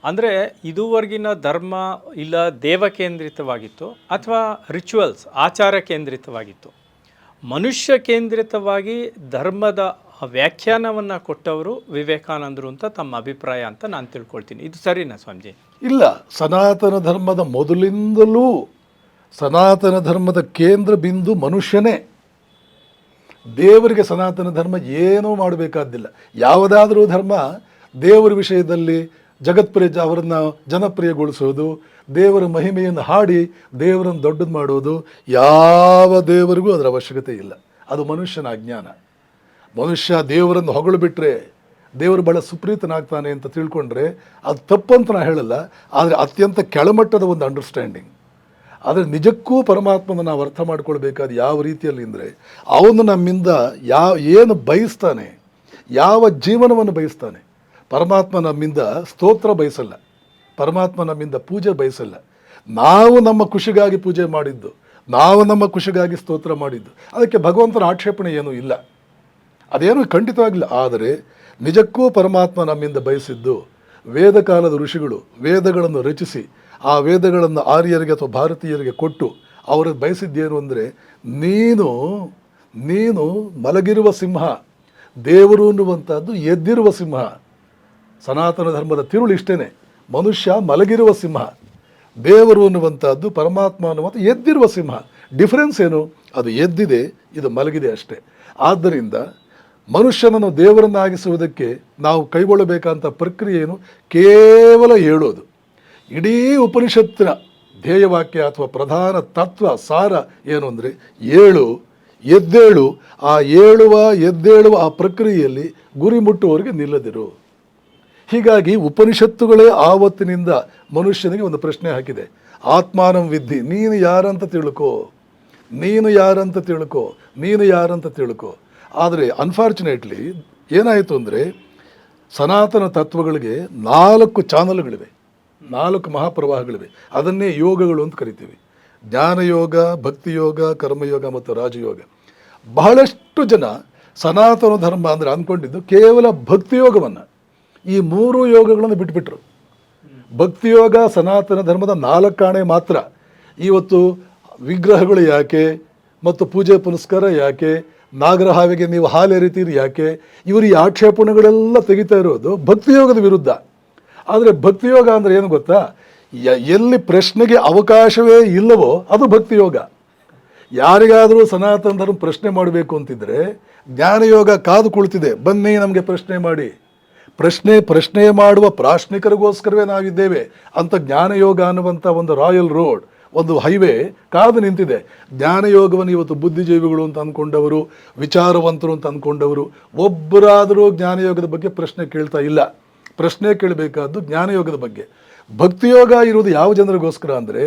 ಅಂದರೆ ಇದುವರೆಗಿನ ಧರ್ಮ ಇಲ್ಲ ದೇವಕೇಂದ್ರಿತವಾಗಿತ್ತು ಅಥವಾ ರಿಚುವಲ್ಸ್ ಆಚಾರ ಕೇಂದ್ರಿತವಾಗಿತ್ತು. ಮನುಷ್ಯ ಕೇಂದ್ರಿತವಾಗಿ ಧರ್ಮದ ವ್ಯಾಖ್ಯಾನವನ್ನು ಕೊಟ್ಟವರು ವಿವೇಕಾನಂದರು ಅಂತ ತಮ್ಮ ಅಭಿಪ್ರಾಯ ಅಂತ ನಾನು ತಿಳ್ಕೊಳ್ತೀನಿ. ಇದು ಸರಿನಾ ಸ್ವಾಮೀಜಿ? ಇಲ್ಲ, ಸನಾತನ ಧರ್ಮದ ಮೊದಲಿಂದಲೂ ಸನಾತನ ಧರ್ಮದ ಕೇಂದ್ರ ಬಿಂದು ಮನುಷ್ಯನೇ. ದೇವರಿಗೆ ಸನಾತನ ಧರ್ಮ ಏನೂ ಮಾಡಬೇಕಾದ್ದಿಲ್ಲ. ಯಾವುದಾದ್ರೂ ಧರ್ಮ ದೇವರ ವಿಷಯದಲ್ಲಿ ಅವರನ್ನು ಜನಪ್ರಿಯಗೊಳಿಸೋದು, ದೇವರ ಮಹಿಮೆಯನ್ನು ಹಾಡಿ ದೇವರನ್ನು ದೊಡ್ಡದು ಮಾಡೋದು, ಯಾವ ದೇವರಿಗೂ ಅದರ ಅವಶ್ಯಕತೆ ಇಲ್ಲ. ಅದು ಮನುಷ್ಯನ ಅಜ್ಞಾನ. ಮನುಷ್ಯ ದೇವರನ್ನು ಹೊಗಳು ಬಿಟ್ಟರೆ ದೇವರು ಬಹಳ ಸುಪ್ರೀತನಾಗ್ತಾನೆ ಅಂತ ತಿಳ್ಕೊಂಡ್ರೆ ಅದು ತಪ್ಪಂತ ನಾನು ಹೇಳಲ್ಲ, ಆದರೆ ಅತ್ಯಂತ ಕೆಳಮಟ್ಟದ ಒಂದು ಅಂಡರ್ಸ್ಟ್ಯಾಂಡಿಂಗ್. ಆದರೆ ನಿಜಕ್ಕೂ ಪರಮಾತ್ಮನ ನಾವು ಅರ್ಥ ಮಾಡ್ಕೊಳ್ಬೇಕಾದ ಯಾವ ರೀತಿಯಲ್ಲಿ ಅಂದರೆ, ಅವನು ನಮ್ಮಿಂದ ಏನು ಬಯಸ್ತಾನೆ, ಯಾವ ಜೀವನವನ್ನು ಬಯಸ್ತಾನೆ. ಪರಮಾತ್ಮ ನಮ್ಮಿಂದ ಸ್ತೋತ್ರ ಬಯಸಲ್ಲ, ಪರಮಾತ್ಮ ನಮ್ಮಿಂದ ಪೂಜೆ ಬಯಸಲ್ಲ. ನಾವು ನಮ್ಮ ಖುಷಿಗಾಗಿ ಪೂಜೆ ಮಾಡಿದ್ದು, ನಾವು ನಮ್ಮ ಖುಷಿಗಾಗಿ ಸ್ತೋತ್ರ ಮಾಡಿದ್ದು, ಅದಕ್ಕೆ ಭಗವಂತನ ಆಕ್ಷೇಪಣೆ ಏನೂ ಇಲ್ಲ, ಅದೇನೂ ಖಂಡಿತವಾಗಿಲ್ಲ. ಆದರೆ ನಿಜಕ್ಕೂ ಪರಮಾತ್ಮ ನಮ್ಮಿಂದ ಬಯಸಿದ್ದು, ವೇದ ಕಾಲದ ಋಷಿಗಳು ವೇದಗಳನ್ನು ರಚಿಸಿ ಆ ವೇದಗಳನ್ನು ಆರ್ಯರಿಗೆ ಅಥವಾ ಭಾರತೀಯರಿಗೆ ಕೊಟ್ಟು ಅವರು ಬಯಸಿದ್ದೇನು ಅಂದರೆ, ನೀನು ಮಲಗಿರುವ ಸಿಂಹ, ದೇವರು ಅನ್ನುವಂಥದ್ದು ಎದ್ದಿರುವ ಸಿಂಹ. ಸನಾತನ ಧರ್ಮದ ತಿರುಳು ಇಷ್ಟೇ, ಮನುಷ್ಯ ಮಲಗಿರುವ ಸಿಂಹ, ದೇವರು ಅನ್ನುವಂಥದ್ದು ಪರಮಾತ್ಮ ಅನ್ನುವಂಥ ಎದ್ದಿರುವ ಸಿಂಹ. ಡಿಫರೆನ್ಸ್ ಏನು? ಅದು ಎದ್ದಿದೆ, ಇದು ಮಲಗಿದೆ ಅಷ್ಟೇ. ಆದ್ದರಿಂದ ಮನುಷ್ಯನನ್ನು ದೇವರನ್ನಾಗಿಸುವುದಕ್ಕೆ ನಾವು ಕೈಗೊಳ್ಳಬೇಕಂತ ಪ್ರಕ್ರಿಯೆ ಏನು? ಕೇವಲ ಹೇಳೋದು. ಇಡೀ ಉಪನಿಷತ್ತಿನ ಧ್ಯೇಯವಾಕ್ಯ ಅಥವಾ ಪ್ರಧಾನ ತತ್ವ ಸಾರ ಏನು ಅಂದರೆ, ಎದ್ದೇಳು. ಆ ಎದ್ದೇಳುವ ಆ ಪ್ರಕ್ರಿಯೆಯಲ್ಲಿ ಗುರಿ ಮುಟ್ಟುವವರೆಗೆ ನಿಲ್ಲದಿರು. ಹೀಗಾಗಿ ಉಪನಿಷತ್ತುಗಳೇ ಆವತ್ತಿನಿಂದ ಮನುಷ್ಯನಿಗೆ ಒಂದು ಪ್ರಶ್ನೆ ಹಾಕಿದೆ, ಆತ್ಮಾನಂ ವಿದ್ಧಿ, ನೀನು ಯಾರಂತ ತಿಳ್ಕೋ. ಆದರೆ ಅನ್ಫಾರ್ಚುನೇಟ್ಲಿ ಏನಾಯಿತು ಅಂದರೆ, ಸನಾತನ ತತ್ವಗಳಿಗೆ 4 ಚಾನಲ್ಗಳಿವೆ, 4 ಮಹಾಪ್ರವಾಹಗಳಿವೆ. ಅದನ್ನೇ ಯೋಗಗಳು ಅಂತ ಕರಿತೀವಿ. ಜ್ಞಾನಯೋಗ, ಭಕ್ತಿಯೋಗ, ಕರ್ಮಯೋಗ ಮತ್ತು ರಾಜಯೋಗ. ಬಹಳಷ್ಟು ಜನ ಸನಾತನ ಧರ್ಮ ಅಂದರೆ ಅಂದ್ಕೊಂಡಿದ್ದು ಕೇವಲ ಭಕ್ತಿಯೋಗವನ್ನು, ಈ 3 ಯೋಗಗಳನ್ನು ಬಿಟ್ಬಿಟ್ರು. ಭಕ್ತಿಯೋಗ ಸನಾತನ ಧರ್ಮದ 4 ಆಣೆ ಮಾತ್ರ. ಇವತ್ತು ವಿಗ್ರಹಗಳು ಯಾಕೆ ಮತ್ತು ಪೂಜೆ ಪುನಸ್ಕಾರ ಯಾಕೆ, ನಾಗರಹಾವಿಗೆ ನೀವು ಹಾಲು ಎರಿತೀರಿ ಯಾಕೆ, ಇವರು ಈ ಆಕ್ಷೇಪಣೆಗಳೆಲ್ಲ ತೆಗಿತಾ ಇರೋದು ಭಕ್ತಿಯೋಗದ ವಿರುದ್ಧ. ಆದರೆ ಭಕ್ತಿಯೋಗ ಅಂದರೆ ಏನು ಗೊತ್ತಾ? ಎಲ್ಲಿ ಪ್ರಶ್ನೆಗೆ ಅವಕಾಶವೇ ಇಲ್ಲವೋ ಅದು ಭಕ್ತಿಯೋಗ. ಯಾರಿಗಾದರೂ ಸನಾತನ ಧರ್ಮ ಪ್ರಶ್ನೆ ಮಾಡಬೇಕು ಅಂತಿದ್ರೆ ಜ್ಞಾನಯೋಗ ಕಾದು ಕುಳಿತಿದೆ, ಬನ್ನಿ ನಮಗೆ ಪ್ರಶ್ನೆ ಮಾಡಿ. ಪ್ರಶ್ನೆ ಮಾಡುವ ಪ್ರಾಶ್ನಿಕರಿಗೋಸ್ಕರವೇ ನಾವಿದ್ದೇವೆ ಅಂತ ಜ್ಞಾನಯೋಗ ಅನ್ನುವಂಥ ಒಂದು ರಾಯಲ್ ರೋಡ್, ಒಂದು ಹೈವೇ ಕಾದು ನಿಂತಿದೆ. ಜ್ಞಾನಯೋಗವನ್ನು ಇವತ್ತು ಬುದ್ಧಿಜೀವಿಗಳು ಅಂತ ಅಂದ್ಕೊಂಡವರು, ವಿಚಾರವಂತರು ಅಂತ ಅಂದ್ಕೊಂಡವರು ಒಬ್ಬರಾದರೂ ಜ್ಞಾನಯೋಗದ ಬಗ್ಗೆ ಪ್ರಶ್ನೆ ಕೇಳ್ತಾ ಇಲ್ಲ. ಪ್ರಶ್ನೆ ಕೇಳಬೇಕಾದ್ದು ಜ್ಞಾನಯೋಗದ ಬಗ್ಗೆ. ಭಕ್ತಿಯೋಗ ಇರುವುದು ಯಾವ ಜನರಿಗೋಸ್ಕರ ಅಂದರೆ,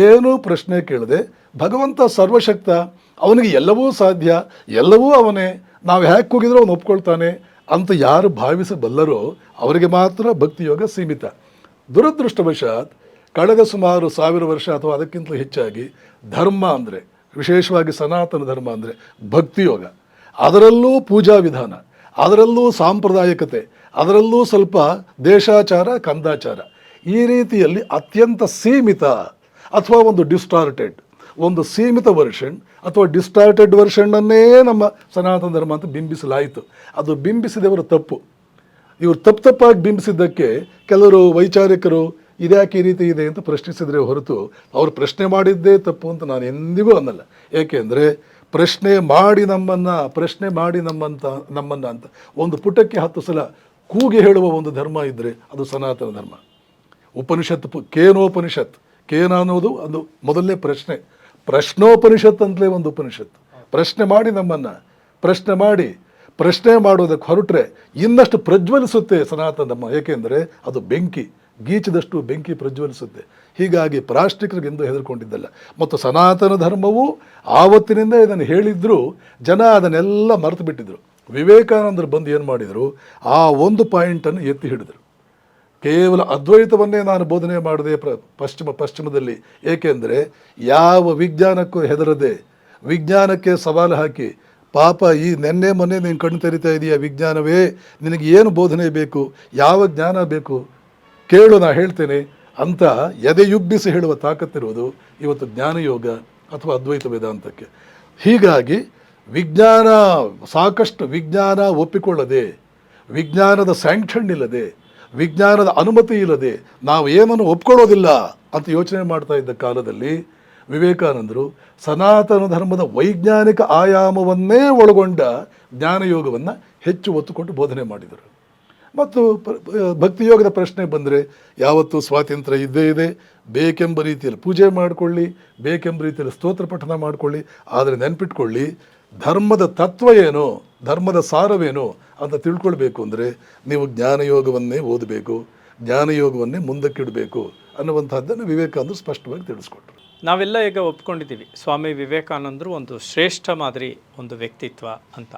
ಏನೂ ಪ್ರಶ್ನೆ ಕೇಳದೆ ಭಗವಂತ ಸರ್ವಶಕ್ತ, ಅವನಿಗೆ ಎಲ್ಲವೂ ಸಾಧ್ಯ, ಎಲ್ಲವೂ ಅವನೇ, ನಾವು ಹ್ಯಾಕ್ ಹೋಗಿದ್ರೂ ಅವನು ಒಪ್ಕೊಳ್ತಾನೆ ಅಂತ ಯಾರು ಭಾವಿಸಬಲ್ಲರೋ ಅವರಿಗೆ ಮಾತ್ರ ಭಕ್ತಿಯೋಗ ಸೀಮಿತ. ದುರದೃಷ್ಟವಶಾತ್ ಕಳೆದ ಸುಮಾರು 1000 ವರ್ಷ ಅಥವಾ ಅದಕ್ಕಿಂತಲೂ ಹೆಚ್ಚಾಗಿ ಧರ್ಮ ಅಂದರೆ, ವಿಶೇಷವಾಗಿ ಸನಾತನ ಧರ್ಮ ಅಂದರೆ ಭಕ್ತಿಯೋಗ, ಅದರಲ್ಲೂ ಪೂಜಾ ವಿಧಾನ, ಅದರಲ್ಲೂ ಸಾಂಪ್ರದಾಯಿಕತೆ, ಅದರಲ್ಲೂ ಸ್ವಲ್ಪ ದೇಶಾಚಾರ ಕಂದಾಚಾರ, ಈ ರೀತಿಯಲ್ಲಿ ಅತ್ಯಂತ ಸೀಮಿತ ಅಥವಾ ಒಂದು ಸೀಮಿತ ವರ್ಷನ್ ಅಥವಾ ಡಿಸ್ಟಾರ್ಟೆಡ್ ವರ್ಷನ್ನನ್ನೇ ನಮ್ಮ ಸನಾತನ ಧರ್ಮ ಅಂತ ಬಿಂಬಿಸಲಾಯಿತು. ಅದು ಬಿಂಬಿಸಿದವರು ತಪ್ಪು. ಇವರು ತಪ್ಪಾಗಿ ಬಿಂಬಿಸಿದ್ದಕ್ಕೆ ಕೆಲವರು ವೈಚಾರಿಕರು ಇದ್ಯಾಕೆ ಈ ರೀತಿ ಇದೆ ಅಂತ ಪ್ರಶ್ನಿಸಿದರೆ ಹೊರತು ಅವರು ಪ್ರಶ್ನೆ ಮಾಡಿದ್ದೇ ತಪ್ಪು ಅಂತ ನಾನು ಎಂದಿಗೂ ಅನ್ನಲ್ಲ. ಏಕೆಂದರೆ ಪ್ರಶ್ನೆ ಮಾಡಿ ನಮ್ಮನ್ನ ಅಂತ ಒಂದು ಪುಟಕ್ಕೆ 10 ಸಲ ಕೂಗಿ ಹೇಳುವ ಒಂದು ಧರ್ಮ ಇದ್ದರೆ ಅದು ಸನಾತನ ಧರ್ಮ. ಉಪನಿಷತ್ತು ಕೇನೋಪನಿಷತ್, ಕೇನ ಅನ್ನೋದು ಅದು ಮೊದಲನೇ ಪ್ರಶ್ನೋಪನಿಷತ್ ಅಂತಲೇ ಒಂದು ಉಪನಿಷತ್ತು. ಪ್ರಶ್ನೆ ಮಾಡಿ ಪ್ರಶ್ನೆ ಮಾಡೋದಕ್ಕೆ ಹೊರಟ್ರೆ ಇನ್ನಷ್ಟು ಪ್ರಜ್ವಲಿಸುತ್ತೆ ಸನಾತನ ಧರ್ಮ. ಏಕೆಂದರೆ ಅದು ಬೆಂಕಿ, ಗೀಚಿದಷ್ಟು ಬೆಂಕಿ ಪ್ರಜ್ವಲಿಸುತ್ತೆ. ಹೀಗಾಗಿ ಪ್ರಾಷ್ಟಿಕರಿಗೆಂದು ಹೆದರ್ಕೊಂಡಿದ್ದಲ್ಲ. ಮತ್ತು ಸನಾತನ ಧರ್ಮವು ಆವತ್ತಿನಿಂದ ಇದನ್ನು ಹೇಳಿದ್ರು, ಜನ ಅದನ್ನೆಲ್ಲ ಮರೆತು ಬಿಟ್ಟಿದ್ರು. ವಿವೇಕಾನಂದರು ಬಂದು ಏನು ಮಾಡಿದರು, ಆ ಒಂದು ಪಾಯಿಂಟನ್ನು ಎತ್ತಿ ಹಿಡಿದರು. ಕೇವಲ ಅದ್ವೈತವನ್ನೇ ನಾನು ಬೋಧನೆ ಮಾಡಿದೆ ಪಶ್ಚಿಮದಲ್ಲಿ. ಏಕೆಂದರೆ ಯಾವ ವಿಜ್ಞಾನಕ್ಕೂ ಹೆದರದೆ, ವಿಜ್ಞಾನಕ್ಕೆ ಸವಾಲು ಹಾಕಿ, ಪಾಪ ಈ ನೆನ್ನೆ ಮೊನ್ನೆ ನೀನು ಕಣ್ಣು ತೆರಿತಾ ಇದೆಯಾ ವಿಜ್ಞಾನವೇ, ನಿನಗೆ ಏನು ಬೋಧನೆ ಬೇಕು, ಯಾವ ಜ್ಞಾನ ಬೇಕು ಕೇಳು, ನಾ ಹೇಳ್ತೇನೆ ಅಂತ ಎದೆಯುಬ್ಬಿಸಿ ಹೇಳುವ ತಾಕತ್ತಿರುವುದು ಇವತ್ತು ಜ್ಞಾನಯೋಗ ಅಥವಾ ಅದ್ವೈತ ವೇದಾಂತಕ್ಕೆ. ಹೀಗಾಗಿ ವಿಜ್ಞಾನ ಸಾಕಷ್ಟು ವಿಜ್ಞಾನ ಒಪ್ಪಿಕೊಳ್ಳದೆ, ವಿಜ್ಞಾನದ ಸ್ಯಾಂಕ್ಷನ್ ಇಲ್ಲದೆ, ವಿಜ್ಞಾನದ ಅನುಮತಿ ಇಲ್ಲದೆ ನಾವು ಏನನ್ನು ಒಪ್ಕೊಳ್ಳೋದಿಲ್ಲ ಅಂತ ಯೋಚನೆ ಮಾಡ್ತಾ ಇದ್ದ ಕಾಲದಲ್ಲಿ ವಿವೇಕಾನಂದರು ಸನಾತನ ಧರ್ಮದ ವೈಜ್ಞಾನಿಕ ಆಯಾಮವನ್ನೇ ಒಳಗೊಂಡ ಜ್ಞಾನಯೋಗವನ್ನು ಹೆಚ್ಚು ಒತ್ತು ಕೊಟ್ಟು ಬೋಧನೆ ಮಾಡಿದರು. ಮತ್ತು ಭಕ್ತಿಯೋಗದ ಪ್ರಶ್ನೆ ಬಂದರೆ ಯಾವತ್ತೂ ಸ್ವಾತಂತ್ರ್ಯ ಇದ್ದೇ ಇದೆ. ಬೇಕೆಂಬ ರೀತಿಯಲ್ಲಿ ಪೂಜೆ ಮಾಡಿಕೊಳ್ಳಿ, ಬೇಕೆಂಬ ರೀತಿಯಲ್ಲಿ ಸ್ತೋತ್ರ ಪಠನ ಮಾಡಿಕೊಳ್ಳಿ, ಆದರೆ ನೆನಪಿಟ್ಕೊಳ್ಳಿ, ಧರ್ಮದ ತತ್ವ ಏನು, ಧರ್ಮದ ಸಾರವೇನು ಅಂತ ತಿಳ್ಕೊಳ್ಬೇಕು ಅಂದರೆ ನೀವು ಜ್ಞಾನಯೋಗವನ್ನೇ ಓದಬೇಕು, ಜ್ಞಾನಯೋಗವನ್ನೇ ಮುಂದಕ್ಕಿಡಬೇಕು ಅನ್ನುವಂಥದ್ದನ್ನು ವಿವೇಕಾನಂದರು ಸ್ಪಷ್ಟವಾಗಿ ತಿಳಿಸ್ಕೊಟ್ರು. ನಾವೆಲ್ಲ ಈಗ ಒಪ್ಕೊಂಡಿದ್ದೀವಿ ಸ್ವಾಮಿ ವಿವೇಕಾನಂದರು ಒಂದು ಶ್ರೇಷ್ಠ ಮಾದರಿ ಒಂದು ವ್ಯಕ್ತಿತ್ವ ಅಂತ.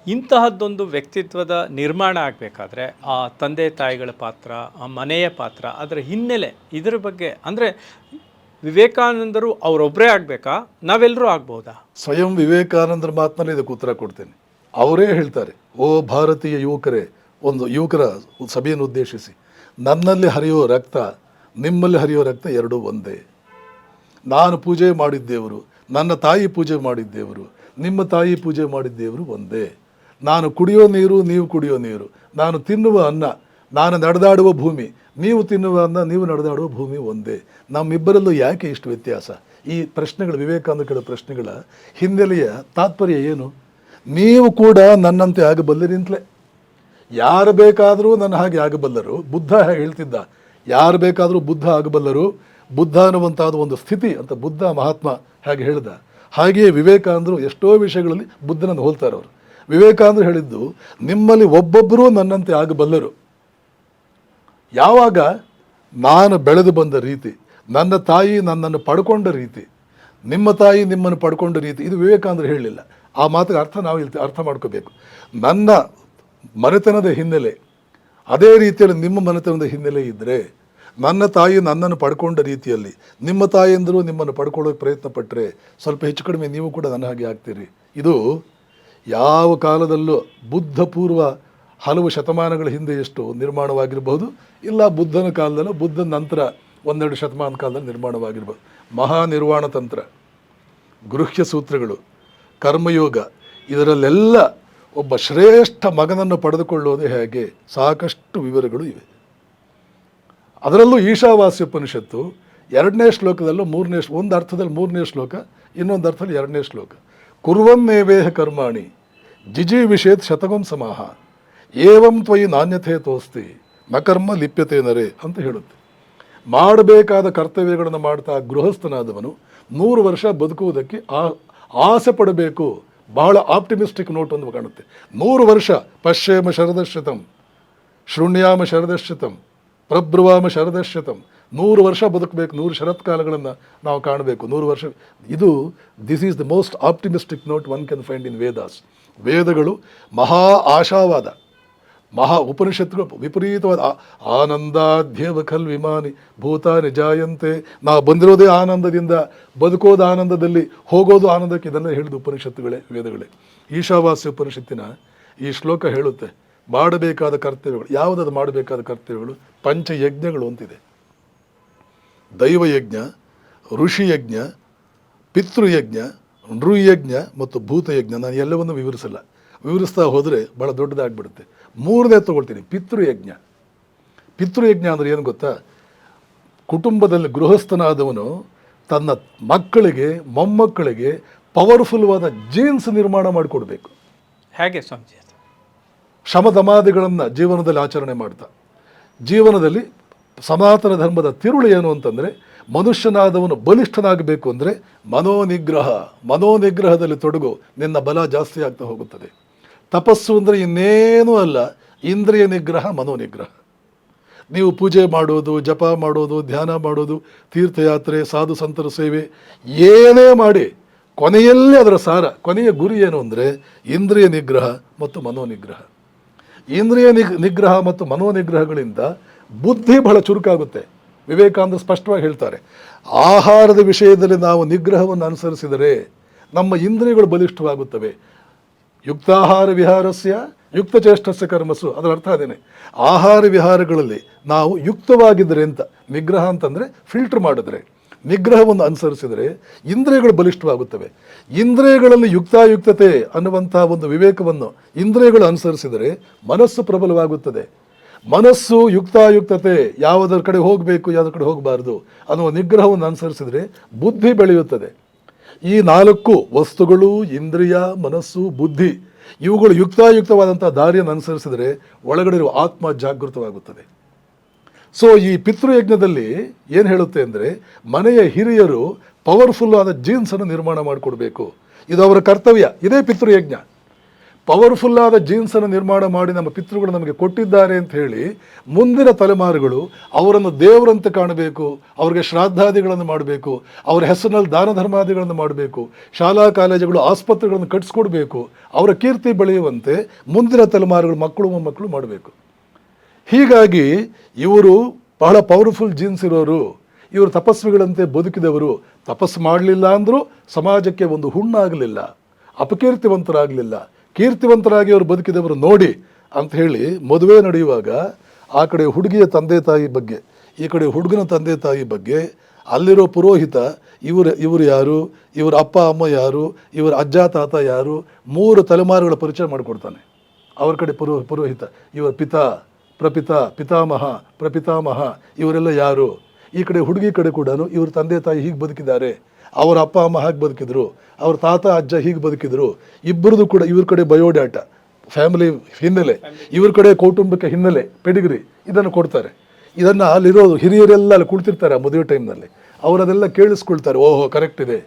ಇಂತಹದ್ದೊಂದು ವ್ಯಕ್ತಿತ್ವದ ನಿರ್ಮಾಣ ಆಗಬೇಕಾದ್ರೆ ಆ ತಂದೆ ತಾಯಿಗಳ ಪಾತ್ರ, ಆ ಮನೆಯ ಪಾತ್ರ, ಅದರ ಹಿನ್ನೆಲೆ, ಇದರ ಬಗ್ಗೆ ಅಂದರೆ ವಿವೇಕಾನಂದರು ಅವರೊಬ್ಬರೇ ಆಗಬೇಕಾ, ನಾವೆಲ್ಲರೂ ಆಗ್ಬೋದಾ? ಸ್ವಯಂ ವಿವೇಕಾನಂದರ ಮಾತಿನಲ್ಲಿ ಇದಕ್ಕೆ ಉತ್ತರ ಕೊಡ್ತೇನೆ. ಅವರೇ ಹೇಳ್ತಾರೆ, ಓ ಭಾರತೀಯ ಯುವಕರೇ, ಒಂದು ಯುವಕರ ಸಭೆಯನ್ನು ಉದ್ದೇಶಿಸಿ, ನನ್ನಲ್ಲಿ ಹರಿಯೋ ರಕ್ತ ನಿಮ್ಮಲ್ಲಿ ಹರಿಯೋ ರಕ್ತ ಎರಡೂ ಒಂದೇ. ನಾನು ಪೂಜೆ ಮಾಡಿದ್ದೇವರು, ನನ್ನ ತಾಯಿ ಪೂಜೆ ಮಾಡಿದ್ದೇವರು, ನಿಮ್ಮ ತಾಯಿ ಪೂಜೆ ಮಾಡಿದ್ದೇವರು ಒಂದೇ. ನಾನು ಕುಡಿಯೋ ನೀರು, ನೀವು ಕುಡಿಯೋ ನೀರು, ನಾನು ತಿನ್ನುವ ಅನ್ನ, ನಾನು ನಡೆದಾಡುವ ಭೂಮಿ, ನೀವು ತಿನ್ನುವ ಅನ್ನ, ನೀವು ನಡೆದಾಡುವ ಭೂಮಿ ಒಂದೇ. ನಮ್ಮಿಬ್ಬರಲ್ಲೂ ಯಾಕೆ ಇಷ್ಟು ವ್ಯತ್ಯಾಸ? ಈ ಪ್ರಶ್ನೆಗಳು, ವಿವೇಕಾನಂದ ಕೇಳೋ ಪ್ರಶ್ನೆಗಳ ಹಿನ್ನೆಲೆಯ ತಾತ್ಪರ್ಯ ಏನು? ನೀವು ಕೂಡ ನನ್ನಂತೆ ಆಗಬಲ್ಲರಿ ಅಂತಲೇ. ಯಾರು ಬೇಕಾದರೂ ನನ್ನ ಹಾಗೆ ಆಗಬಲ್ಲರು. ಬುದ್ಧ ಹೇಗೆ ಹೇಳ್ತಿದ್ದ, ಯಾರು ಬೇಕಾದರೂ ಬುದ್ಧ ಆಗಬಲ್ಲರು, ಬುದ್ಧ ಅನ್ನುವಂಥದ್ದು ಒಂದು ಸ್ಥಿತಿ ಅಂತ ಬುದ್ಧ ಮಹಾತ್ಮ ಹೇಗೆ ಹೇಳ್ದ, ಹಾಗೆಯೇ ವಿವೇಕಾನಂದರು ಎಷ್ಟೋ ವಿಷಯಗಳಲ್ಲಿ ಬುದ್ಧನನ್ನು ಹೋಲ್ತಾರೆ ಅವರು. ವಿವೇಕಾನಂದರು ಹೇಳಿದ್ದು, ನಿಮ್ಮಲ್ಲಿ ಒಬ್ಬೊಬ್ಬರೂ ನನ್ನಂತೆ ಆಗಬಲ್ಲರು ಯಾವಾಗ ನಾನು ಬೆಳೆದು ಬಂದ ರೀತಿ, ನನ್ನ ತಾಯಿ ನನ್ನನ್ನು ಪಡ್ಕೊಂಡ ರೀತಿ, ನಿಮ್ಮ ತಾಯಿ ನಿಮ್ಮನ್ನು ಪಡ್ಕೊಂಡ ರೀತಿ. ಇದು ವಿವೇಕಾನಂದರು ಹೇಳಲಿಲ್ಲ. ಆ ಮಾತಿಗೆ ಅರ್ಥ ನಾವು ಇಲ್ಲಿ ಅರ್ಥ ಮಾಡ್ಕೋಬೇಕು. ನನ್ನ ಮನೆತನದ ಹಿನ್ನೆಲೆ ಅದೇ ರೀತಿಯಲ್ಲಿ ನಿಮ್ಮ ಮನೆತನದ ಹಿನ್ನೆಲೆ ಇದ್ದರೆ, ನನ್ನ ತಾಯಿ ನನ್ನನ್ನು ಪಡ್ಕೊಂಡ ರೀತಿಯಲ್ಲಿ ನಿಮ್ಮ ತಾಯಿಯಂದರು ನಿಮ್ಮನ್ನು ಪಡ್ಕೊಳ್ಳೋಕೆ ಪ್ರಯತ್ನ ಪಟ್ಟರೆ ಸ್ವಲ್ಪ ಹೆಚ್ಚು ಕಡಿಮೆ ನೀವು ಕೂಡ ನನ್ನ ಹಾಗೆ ಆಗ್ತೀರಿ. ಇದು ಯಾವ ಕಾಲದಲ್ಲೂ ಬುದ್ಧ ಪೂರ್ವ ಹಲವು ಶತಮಾನಗಳ ಹಿಂದೆ ಎಷ್ಟು ನಿರ್ಮಾಣವಾಗಿರಬಹುದು, ಇಲ್ಲ ಬುದ್ಧನ ಕಾಲದಲ್ಲೂ ಬುದ್ಧನ ನಂತರ ಒಂದೆರಡು ಶತಮಾನ ಕಾಲದಲ್ಲಿ ನಿರ್ಮಾಣವಾಗಿರ್ಬೋದು. ಮಹಾನಿರ್ವಾಣ ತಂತ್ರ, ಗೃಹ್ಯ ಸೂತ್ರಗಳು, ಕರ್ಮಯೋಗ, ಇದರಲ್ಲೆಲ್ಲ ಒಬ್ಬ ಶ್ರೇಷ್ಠ ಮಗನನ್ನು ಪಡೆದುಕೊಳ್ಳೋದು ಹೇಗೆ ಸಾಕಷ್ಟು ವಿವರಗಳು ಇವೆ. ಅದರಲ್ಲೂ ಈಶಾವಾಸ್ಯ ಉಪನಿಷತ್ತು 2ನೇ ಶ್ಲೋಕದಲ್ಲೂ ಒಂದು ಅರ್ಥದಲ್ಲಿ 3ನೇ ಶ್ಲೋಕ, ಇನ್ನೊಂದು ಅರ್ಥದಲ್ಲಿ 2ನೇ ಶ್ಲೋಕ. ಕುರ್ವನ್ನೇವೇಹ ಕರ್ಮಾಣಿ ಜಿಜೀವಿಷೇತ್ ಶತಕಂ ಸಮಾಹ ಏವಂ ತ್ವಯಿ ನಾಣ್ಯತೆ ತೋಸ್ತಿ ನ ಕರ್ಮ ಲಿಪ್ಯತೆ ನರೆ ಅಂತ ಹೇಳುತ್ತೆ. ಮಾಡಬೇಕಾದ ಕರ್ತವ್ಯಗಳನ್ನು ಮಾಡ್ತಾ ಗೃಹಸ್ಥನಾದವನು 100 ವರ್ಷ ಬದುಕುವುದಕ್ಕೆ ಆಸೆ ಪಡಬೇಕು. ಬಹಳ ಆಪ್ಟಿಮಿಸ್ಟಿಕ್ ನೋಟ್ ಒಂದು ಕಾಣುತ್ತೆ. 100 ವರ್ಷ ಪಶ್ಯೇಮ ಶರದಶ್ಯತಂ ಶೃಣ್ಯಾಮ ಶರದಶ್ಯತಂ ಪ್ರಬ್ರುವಾಮ ಶರದಶ್ಯತಂ, 100 ವರ್ಷ ಬದುಕಬೇಕು, 100 ಶರತ್ಕಾಲಗಳನ್ನು ನಾವು ಕಾಣಬೇಕು, 100 ವರ್ಷ. ಇದು this is the most optimistic note one can find in Vedas. ವೇದಗಳು ಮಹಾ ಆಶಾವಾದ, ಮಹಾ ಉಪನಿಷತ್ತುಗಳು ವಿಪರೀತವಾದ ಆನಂದಾಧ್ಯವ ಖಲ್ ವಿಮಾನಿ ಭೂತಾನಿ ಜಾಯಂತೆ. ನಾವು ಬಂದಿರೋದೇ ಆನಂದದಿಂದ, ಬದುಕೋದು ಆನಂದದಲ್ಲಿ, ಹೋಗೋದು ಆನಂದಕ್ಕೆ, ಇದೆಲ್ಲ ಹೇಳಿದ ಉಪನಿಷತ್ತುಗಳೇ, ವೇದಗಳೇ. ಈಶಾವಾಸ್ಯ ಉಪನಿಷತ್ತಿನ ಈ ಶ್ಲೋಕ ಹೇಳುತ್ತೆ, ಮಾಡಬೇಕಾದ ಕರ್ತವ್ಯಗಳು ಯಾವುದಾದ್ರು ಮಾಡಬೇಕಾದ ಕರ್ತವ್ಯಗಳು ಪಂಚಯಜ್ಞಗಳು ಅಂತಿದೆ. ದೈವಯಜ್ಞ, ಋಷಿಯಜ್ಞ, ಪಿತೃಯಜ್ಞ, ನೃಯಜ್ಞ ಮತ್ತು ಭೂತಯಜ್ಞ. ನಾನು ಎಲ್ಲವನ್ನು ವಿವರಿಸಲ್ಲ, ವಿವರಿಸ್ತಾ ಹೋದರೆ ಭಾಳ ದೊಡ್ಡದಾಗ್ಬಿಡುತ್ತೆ. 3ನೇ ತಗೊಳ್ತೀನಿ, ಪಿತೃಯಜ್ಞ. ಪಿತೃಯಜ್ಞ ಅಂದರೆ ಏನು ಗೊತ್ತಾ? ಕುಟುಂಬದಲ್ಲಿ ಗೃಹಸ್ಥನಾದವನು ತನ್ನ ಮಕ್ಕಳಿಗೆ, ಮೊಮ್ಮಕ್ಕಳಿಗೆ ಪವರ್ಫುಲ್ವಾದ ಜೀನ್ಸ್ ನಿರ್ಮಾಣ ಮಾಡಿಕೊಡ್ಬೇಕು. ಹೇಗೆ ಸ್ವಾಮೀಜಿ? ಶಮದಮಾದಿಗಳನ್ನು ಜೀವನದಲ್ಲಿ ಆಚರಣೆ ಮಾಡ್ತಾ, ಜೀವನದಲ್ಲಿ ಸನಾತನ ಧರ್ಮದ ತಿರುಳು ಏನು ಅಂತಂದರೆ, ಮನುಷ್ಯನಾದವನು ಬಲಿಷ್ಠನಾಗಬೇಕು ಅಂದರೆ ಮನೋನಿಗ್ರಹದಲ್ಲಿ ತೊಡಗು, ನಿನ್ನ ಬಲ ಜಾಸ್ತಿ ಆಗ್ತಾ ಹೋಗುತ್ತದೆ. ತಪಸ್ಸು ಅಂದರೆ ಇನ್ನೇನೂ ಅಲ್ಲ, ಇಂದ್ರಿಯ ನಿಗ್ರಹ, ಮನೋನಿಗ್ರಹ. ನೀವು ಪೂಜೆ ಮಾಡೋದು, ಜಪ ಮಾಡೋದು, ಧ್ಯಾನ ಮಾಡೋದು, ತೀರ್ಥಯಾತ್ರೆ, ಸಾಧು ಸಂತರ ಸೇವೆ ಏನೇ ಮಾಡಿ ಕೊನೆಯಲ್ಲಿ ಅದರ ಸಾರ, ಕೊನೆಯ ಗುರಿ ಏನು ಅಂದರೆ ಇಂದ್ರಿಯ ನಿಗ್ರಹ ಮತ್ತು ಮನೋನಿಗ್ರಹ. ಇಂದ್ರಿಯ ನಿಗ್ರಹ ಮತ್ತು ಮನೋನಿಗ್ರಹಗಳಿಂದ ಬುದ್ಧಿ ಬಹಳ ಚುರುಕಾಗುತ್ತೆ. ವಿವೇಕಾನಂದ ಸ್ಪಷ್ಟವಾಗಿ ಹೇಳ್ತಾರೆ, ಆಹಾರದ ವಿಷಯದಲ್ಲಿ ನಾವು ನಿಗ್ರಹವನ್ನು ಅನುಸರಿಸಿದರೆ ನಮ್ಮ ಇಂದ್ರಿಯಗಳು ಬಲಿಷ್ಠವಾಗುತ್ತವೆ. ಯುಕ್ತಾಹಾರ ವಿಹಾರಸ್ಯ ಯುಕ್ತಚೇಷ್ಟಸ್ಯ ಕರ್ಮಸು, ಅದರ ಅರ್ಥ ಅದೇನೆ. ಆಹಾರ ವಿಹಾರಗಳಲ್ಲಿ ನಾವು ಯುಕ್ತವಾಗಿದ್ದರೆ ಅಂತ, ನಿಗ್ರಹ ಅಂತಂದರೆ ಫಿಲ್ಟರ್ ಮಾಡಿದ್ರೆ, ನಿಗ್ರಹವನ್ನು ಅನುಸರಿಸಿದರೆ ಇಂದ್ರಿಯಗಳು ಬಲಿಷ್ಠವಾಗುತ್ತವೆ. ಇಂದ್ರಿಯಗಳಲ್ಲಿ ಯುಕ್ತಾಯುಕ್ತತೆ ಅನ್ನುವಂಥ ಒಂದು ವಿವೇಕವನ್ನು ಇಂದ್ರಿಯಗಳು ಅನುಸರಿಸಿದರೆ ಮನಸ್ಸು ಪ್ರಬಲವಾಗುತ್ತದೆ. ಮನಸ್ಸು ಯುಕ್ತಾಯುಕ್ತತೆ, ಯಾವುದರ ಕಡೆ ಹೋಗಬೇಕು, ಯಾವುದರ ಕಡೆ ಹೋಗಬಾರ್ದು ಅನ್ನುವ ನಿಗ್ರಹವನ್ನು ಅನುಸರಿಸಿದರೆ ಬುದ್ಧಿ ಬೆಳೆಯುತ್ತದೆ. ಈ 4 ವಸ್ತುಗಳು, ಇಂದ್ರಿಯ, ಮನಸ್ಸು, ಬುದ್ಧಿ, ಇವುಗಳು ಯುಕ್ತಾಯುಕ್ತವಾದಂಥ ದಾರಿಯನ್ನು ಅನುಸರಿಸಿದರೆ ಒಳಗಡೆ ಇರುವ ಆತ್ಮ ಜಾಗೃತವಾಗುತ್ತದೆ. ಸೊ ಈ ಪಿತೃಯಜ್ಞದಲ್ಲಿ ಏನು ಹೇಳುತ್ತೆ ಅಂದರೆ, ಮನೆಯ ಹಿರಿಯರು ಪವರ್ಫುಲ್ ಆದ ಜೀನ್ಸನ್ನು ನಿರ್ಮಾಣ ಮಾಡಿಕೊಡ್ಬೇಕು. ಇದು ಅವರ ಕರ್ತವ್ಯ. ಇದೇ ಪಿತೃಯಜ್ಞ. ಪವರ್ಫುಲ್ ಆದ ಜೀನ್ಸನ್ನು ನಿರ್ಮಾಣ ಮಾಡಿ ನಮ್ಮ ಪಿತೃಗಳು ನಮಗೆ ಕೊಟ್ಟಿದ್ದಾರೆ ಅಂತ ಹೇಳಿ ಮುಂದಿನ ತಲೆಮಾರುಗಳು ಅವರನ್ನು ದೇವರಂತೆ ಕಾಣಬೇಕು, ಅವರಿಗೆ ಶ್ರಾದ್ದಾದಿಗಳನ್ನು ಮಾಡಬೇಕು, ಅವರ ಹೆಸರಿನಲ್ಲಿ ದಾನ ಧರ್ಮಾದಿಗಳನ್ನು ಮಾಡಬೇಕು, ಶಾಲಾ ಕಾಲೇಜುಗಳು, ಆಸ್ಪತ್ರೆಗಳನ್ನು ಕಟ್ಟಿಸ್ಕೊಡ್ಬೇಕು, ಅವರ ಕೀರ್ತಿ ಬೆಳೆಯುವಂತೆ ಮುಂದಿನ ತಲೆಮಾರುಗಳು, ಮಕ್ಕಳು ಮೊಮ್ಮಕ್ಕಳು ಮಾಡಬೇಕು. ಹೀಗಾಗಿ ಇವರು ಬಹಳ ಪವರ್ಫುಲ್ ಜೀನ್ಸ್ ಇರೋರು, ಇವರು ತಪಸ್ವಿಗಳಂತೆ ಬದುಕಿದವರು. ತಪಸ್ಸು ಮಾಡಲಿಲ್ಲ ಅಂದರೂ ಸಮಾಜಕ್ಕೆ ಒಂದು ಹುಣ್ಣಾಗಲಿಲ್ಲ, ಅಪಕೀರ್ತಿವಂತರಾಗಲಿಲ್ಲ, ಕೀರ್ತಿವಂತರಾಗಿ ಅವರು ಬದುಕಿದವರು ನೋಡಿ ಅಂತ ಹೇಳಿ ಮದುವೆ ನಡೆಯುವಾಗ ಆ ಕಡೆ ಹುಡುಗಿಯ ತಂದೆ ತಾಯಿ ಬಗ್ಗೆ, ಈ ಕಡೆ ಹುಡುಗನ ತಂದೆ ತಾಯಿ ಬಗ್ಗೆ, ಅಲ್ಲಿರೋ ಪುರೋಹಿತ ಇವರು ಯಾರು, ಇವರ ಅಪ್ಪ ಅಮ್ಮ ಯಾರು, ಇವರ ಅಜ್ಜ ತಾತ ಯಾರು, 3 ತಲೆಮಾರುಗಳ ಪರಿಚಯ ಮಾಡಿಕೊಡ್ತಾನೆ. ಅವ್ರ ಕಡೆ ಪುರೋಹಿತ, ಇವರ ಪಿತಾ, ಪ್ರಪಿತ, ಪಿತಾಮಹ, ಪ್ರಪಿತಾಮಹ, ಇವರೆಲ್ಲ ಯಾರು. ಈ ಕಡೆ ಹುಡುಗಿ ಕಡೆ ಕೂಡ ಇವ್ರ ತಂದೆ ತಾಯಿ ಹೀಗೆ ಬದುಕಿದ್ದಾರೆ, ಅವರ ಅಪ್ಪ ಅಮ್ಮ ಹಾಗೆ ಬದುಕಿದ್ರು, ಅವ್ರ ತಾತ ಅಜ್ಜ ಹೀಗೆ ಬದುಕಿದ್ರು. ಇಬ್ಬರದು ಕೂಡ ಇವ್ರ ಕಡೆ ಬಯೋಡಾಟಾ, ಫ್ಯಾಮಿಲಿ ಹಿನ್ನೆಲೆ, ಇವ್ರ ಕಡೆ ಕೌಟುಂಬಿಕ ಹಿನ್ನೆಲೆ, ಪೆಡಿಗ್ರಿ, ಇದನ್ನು ಕೊಡ್ತಾರೆ. ಇದನ್ನು ಅಲ್ಲಿರೋ ಹಿರಿಯರೆಲ್ಲ ಅಲ್ಲಿ ಕುಳಿತಿರ್ತಾರೆ ಆ ಮದುವೆ ಟೈಮ್ನಲ್ಲಿ. ಅವರದೆಲ್ಲ ಕೇಳಿಸ್ಕೊಳ್ತಾರೆ, ಓಹೋ ಕರೆಕ್ಟ್ ಇದೆ,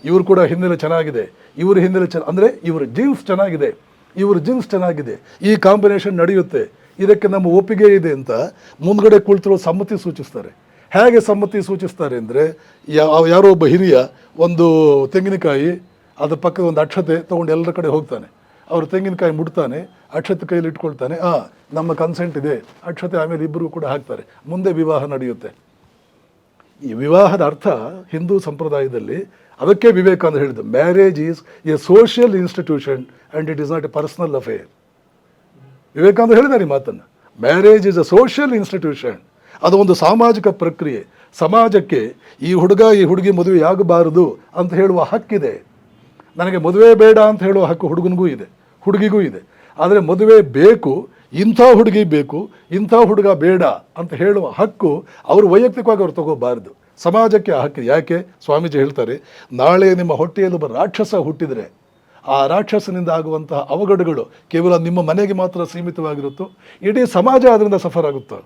ಇವರು ಕೂಡ ಹಿನ್ನೆಲೆ ಚೆನ್ನಾಗಿದೆ, ಇವ್ರ ಹಿನ್ನೆಲೆ ಅಂದರೆ ಇವ್ರ ಜೀನ್ಸ್ ಚೆನ್ನಾಗಿದೆ, ಇವ್ರ ಜೀನ್ಸ್ ಚೆನ್ನಾಗಿದೆ, ಈ ಕಾಂಬಿನೇಷನ್ ನಡೆಯುತ್ತೆ, ಇದಕ್ಕೆ ನಮ್ಮ ಒಪ್ಪಿಗೆ ಇದೆ ಅಂತ ಮುಂದ್ಗಡೆ ಕುಳಿತಿರೋ ಸಮ್ಮತಿ ಸೂಚಿಸ್ತಾರೆ. ಹೇಗೆ ಸಮ್ಮತಿ ಸೂಚಿಸ್ತಾರೆ ಅಂದರೆ, ಯಾರೋ ಒಬ್ಬ ಹಿರಿಯ ಒಂದು ತೆಂಗಿನಕಾಯಿ, ಅದ್ರ ಪಕ್ಕದ ಒಂದು ಅಕ್ಷತೆ ತೊಗೊಂಡು ಎಲ್ಲರ ಕಡೆ ಹೋಗ್ತಾನೆ. ಅವರು ತೆಂಗಿನಕಾಯಿ ಮುಡ್ತಾನೆ, ಅಕ್ಷತೆ ಕೈಯಲ್ಲಿ ಇಟ್ಕೊಳ್ತಾನೆ, ನಮ್ಮ ಕನ್ಸೆಂಟ್ ಇದೆ, ಅಕ್ಷತೆ ಆಮೇಲೆ ಇಬ್ಬರು ಕೂಡ ಹಾಕ್ತಾರೆ, ಮುಂದೆ ವಿವಾಹ ನಡೆಯುತ್ತೆ. ಈ ವಿವಾಹದ ಅರ್ಥ ಹಿಂದೂ ಸಂಪ್ರದಾಯದಲ್ಲಿ, ಅದಕ್ಕೆ ವಿವೇಕಾನಂದ ಹೇಳಿದ್ದು, marriage is A social institution and it is not A personal affair. Vivekananda ಹೇಳಿದ್ದಾರೆ ಈ ಮಾತನ್ನು. Marriage is a social institution, ಅದು ಒಂದು ಸಾಮಾಜಿಕ ಪ್ರಕ್ರಿಯೆ. ಸಮಾಜಕ್ಕೆ ಈ ಹುಡುಗ ಈ ಹುಡುಗಿ ಮದುವೆ ಆಗಬಾರದು ಅಂತ ಹೇಳುವ ಹಕ್ಕಿದೆ. ನನಗೆ ಮದುವೆ ಬೇಡ ಅಂತ ಹೇಳುವ ಹಕ್ಕು ಹುಡುಗನಿಗೂ ಇದೆ, ಹುಡುಗಿಗೂ ಇದೆ. ಆದರೆ ಮದುವೆ ಬೇಕು, ಇಂಥ ಹುಡುಗಿ ಬೇಕು, ಇಂಥ ಹುಡುಗ ಬೇಡ ಅಂತ ಹೇಳುವ ಹಕ್ಕು ಅವರು ವೈಯಕ್ತಿಕವಾಗಿ ಅವ್ರು ತಗೋಬಾರ್ದು. ಸಮಾಜಕ್ಕೆ ಆ ಹಕ್ಕು. ಯಾಕೆ? ಸ್ವಾಮೀಜಿ ಹೇಳ್ತಾರೆ, ನಾಳೆ ನಿಮ್ಮ ಹೊಟ್ಟೆಯಲ್ಲಿ ಒಬ್ಬ ರಾಕ್ಷಸ ಹುಟ್ಟಿದರೆ ಆ ರಾಕ್ಷಸನಿಂದ ಆಗುವಂತಹ ಅವಘಡಗಳು ಕೇವಲ ನಿಮ್ಮ ಮನೆಗೆ ಮಾತ್ರ ಸೀಮಿತವಾಗಿರುತ್ತೋ, ಇಡೀ ಸಮಾಜ ಅದರಿಂದ ಸಫರ್ ಆಗುತ್ತೆ.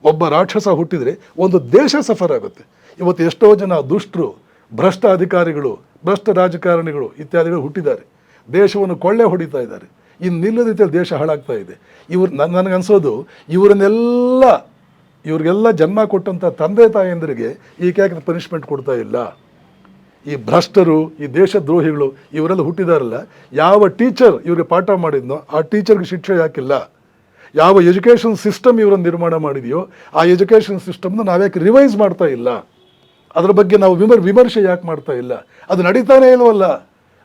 ಒಬ್ಬ ರಾಕ್ಷಸ ಹುಟ್ಟಿದರೆ ಒಂದು ದೇಶ ಸಫರ್ ಆಗುತ್ತೆ. ಇವತ್ತು ಎಷ್ಟೋ ಜನ ದುಷ್ಟರು, ಭ್ರಷ್ಟ ಅಧಿಕಾರಿಗಳು, ಭ್ರಷ್ಟ ರಾಜಕಾರಣಿಗಳು ಇತ್ಯಾದಿಗಳು ಹುಟ್ಟಿದ್ದಾರೆ, ದೇಶವನ್ನು ಕೊಳ್ಳೆ ಹೊಡಿತಾ ಇದ್ದಾರೆ. ಇನ್ನು ನಿಲ್ಲದ ರೀತಿಯಲ್ಲಿ ದೇಶ ಹಾಳಾಗ್ತಾ ಇದೆ. ನನಗನ್ಸೋದು ಇವ್ರಿಗೆಲ್ಲ ಜನ್ಮ ಕೊಟ್ಟಂಥ ತಂದೆ ತಾಯಂದರಿಗೆ ಈ ಯಾಕೆ ಪನಿಷ್ಮೆಂಟ್ ಕೊಡ್ತಾ ಇಲ್ಲ? ಈ ಭ್ರಷ್ಟರು, ಈ ದೇಶದ್ರೋಹಿಗಳು ಇವರೆಲ್ಲ ಹುಟ್ಟಿದಾರಲ್ಲ, ಯಾವ ಟೀಚರ್ ಇವ್ರಿಗೆ ಪಾಠ ಮಾಡಿದ್ನೋ ಆ ಟೀಚರ್ಗೆ ಶಿಕ್ಷೆ ಯಾಕಿಲ್ಲ? ಯಾವ ಎಜುಕೇಷನ್ ಸಿಸ್ಟಮ್ ಇವರನ್ನು ನಿರ್ಮಾಣ ಮಾಡಿದೆಯೋ ಆ ಎಜುಕೇಷನ್ ಸಿಸ್ಟಮ್ನ ನಾವ್ಯಾಕೆ ರಿವೈಸ್ ಮಾಡ್ತಾ ಇಲ್ಲ? ಅದರ ಬಗ್ಗೆ ನಾವು ವಿಮರ್ಶೆ ಯಾಕೆ ಮಾಡ್ತಾ ಇಲ್ಲ? ಅದು ನಡೀತಾನೇ ಇಲ್ವಲ್ಲ,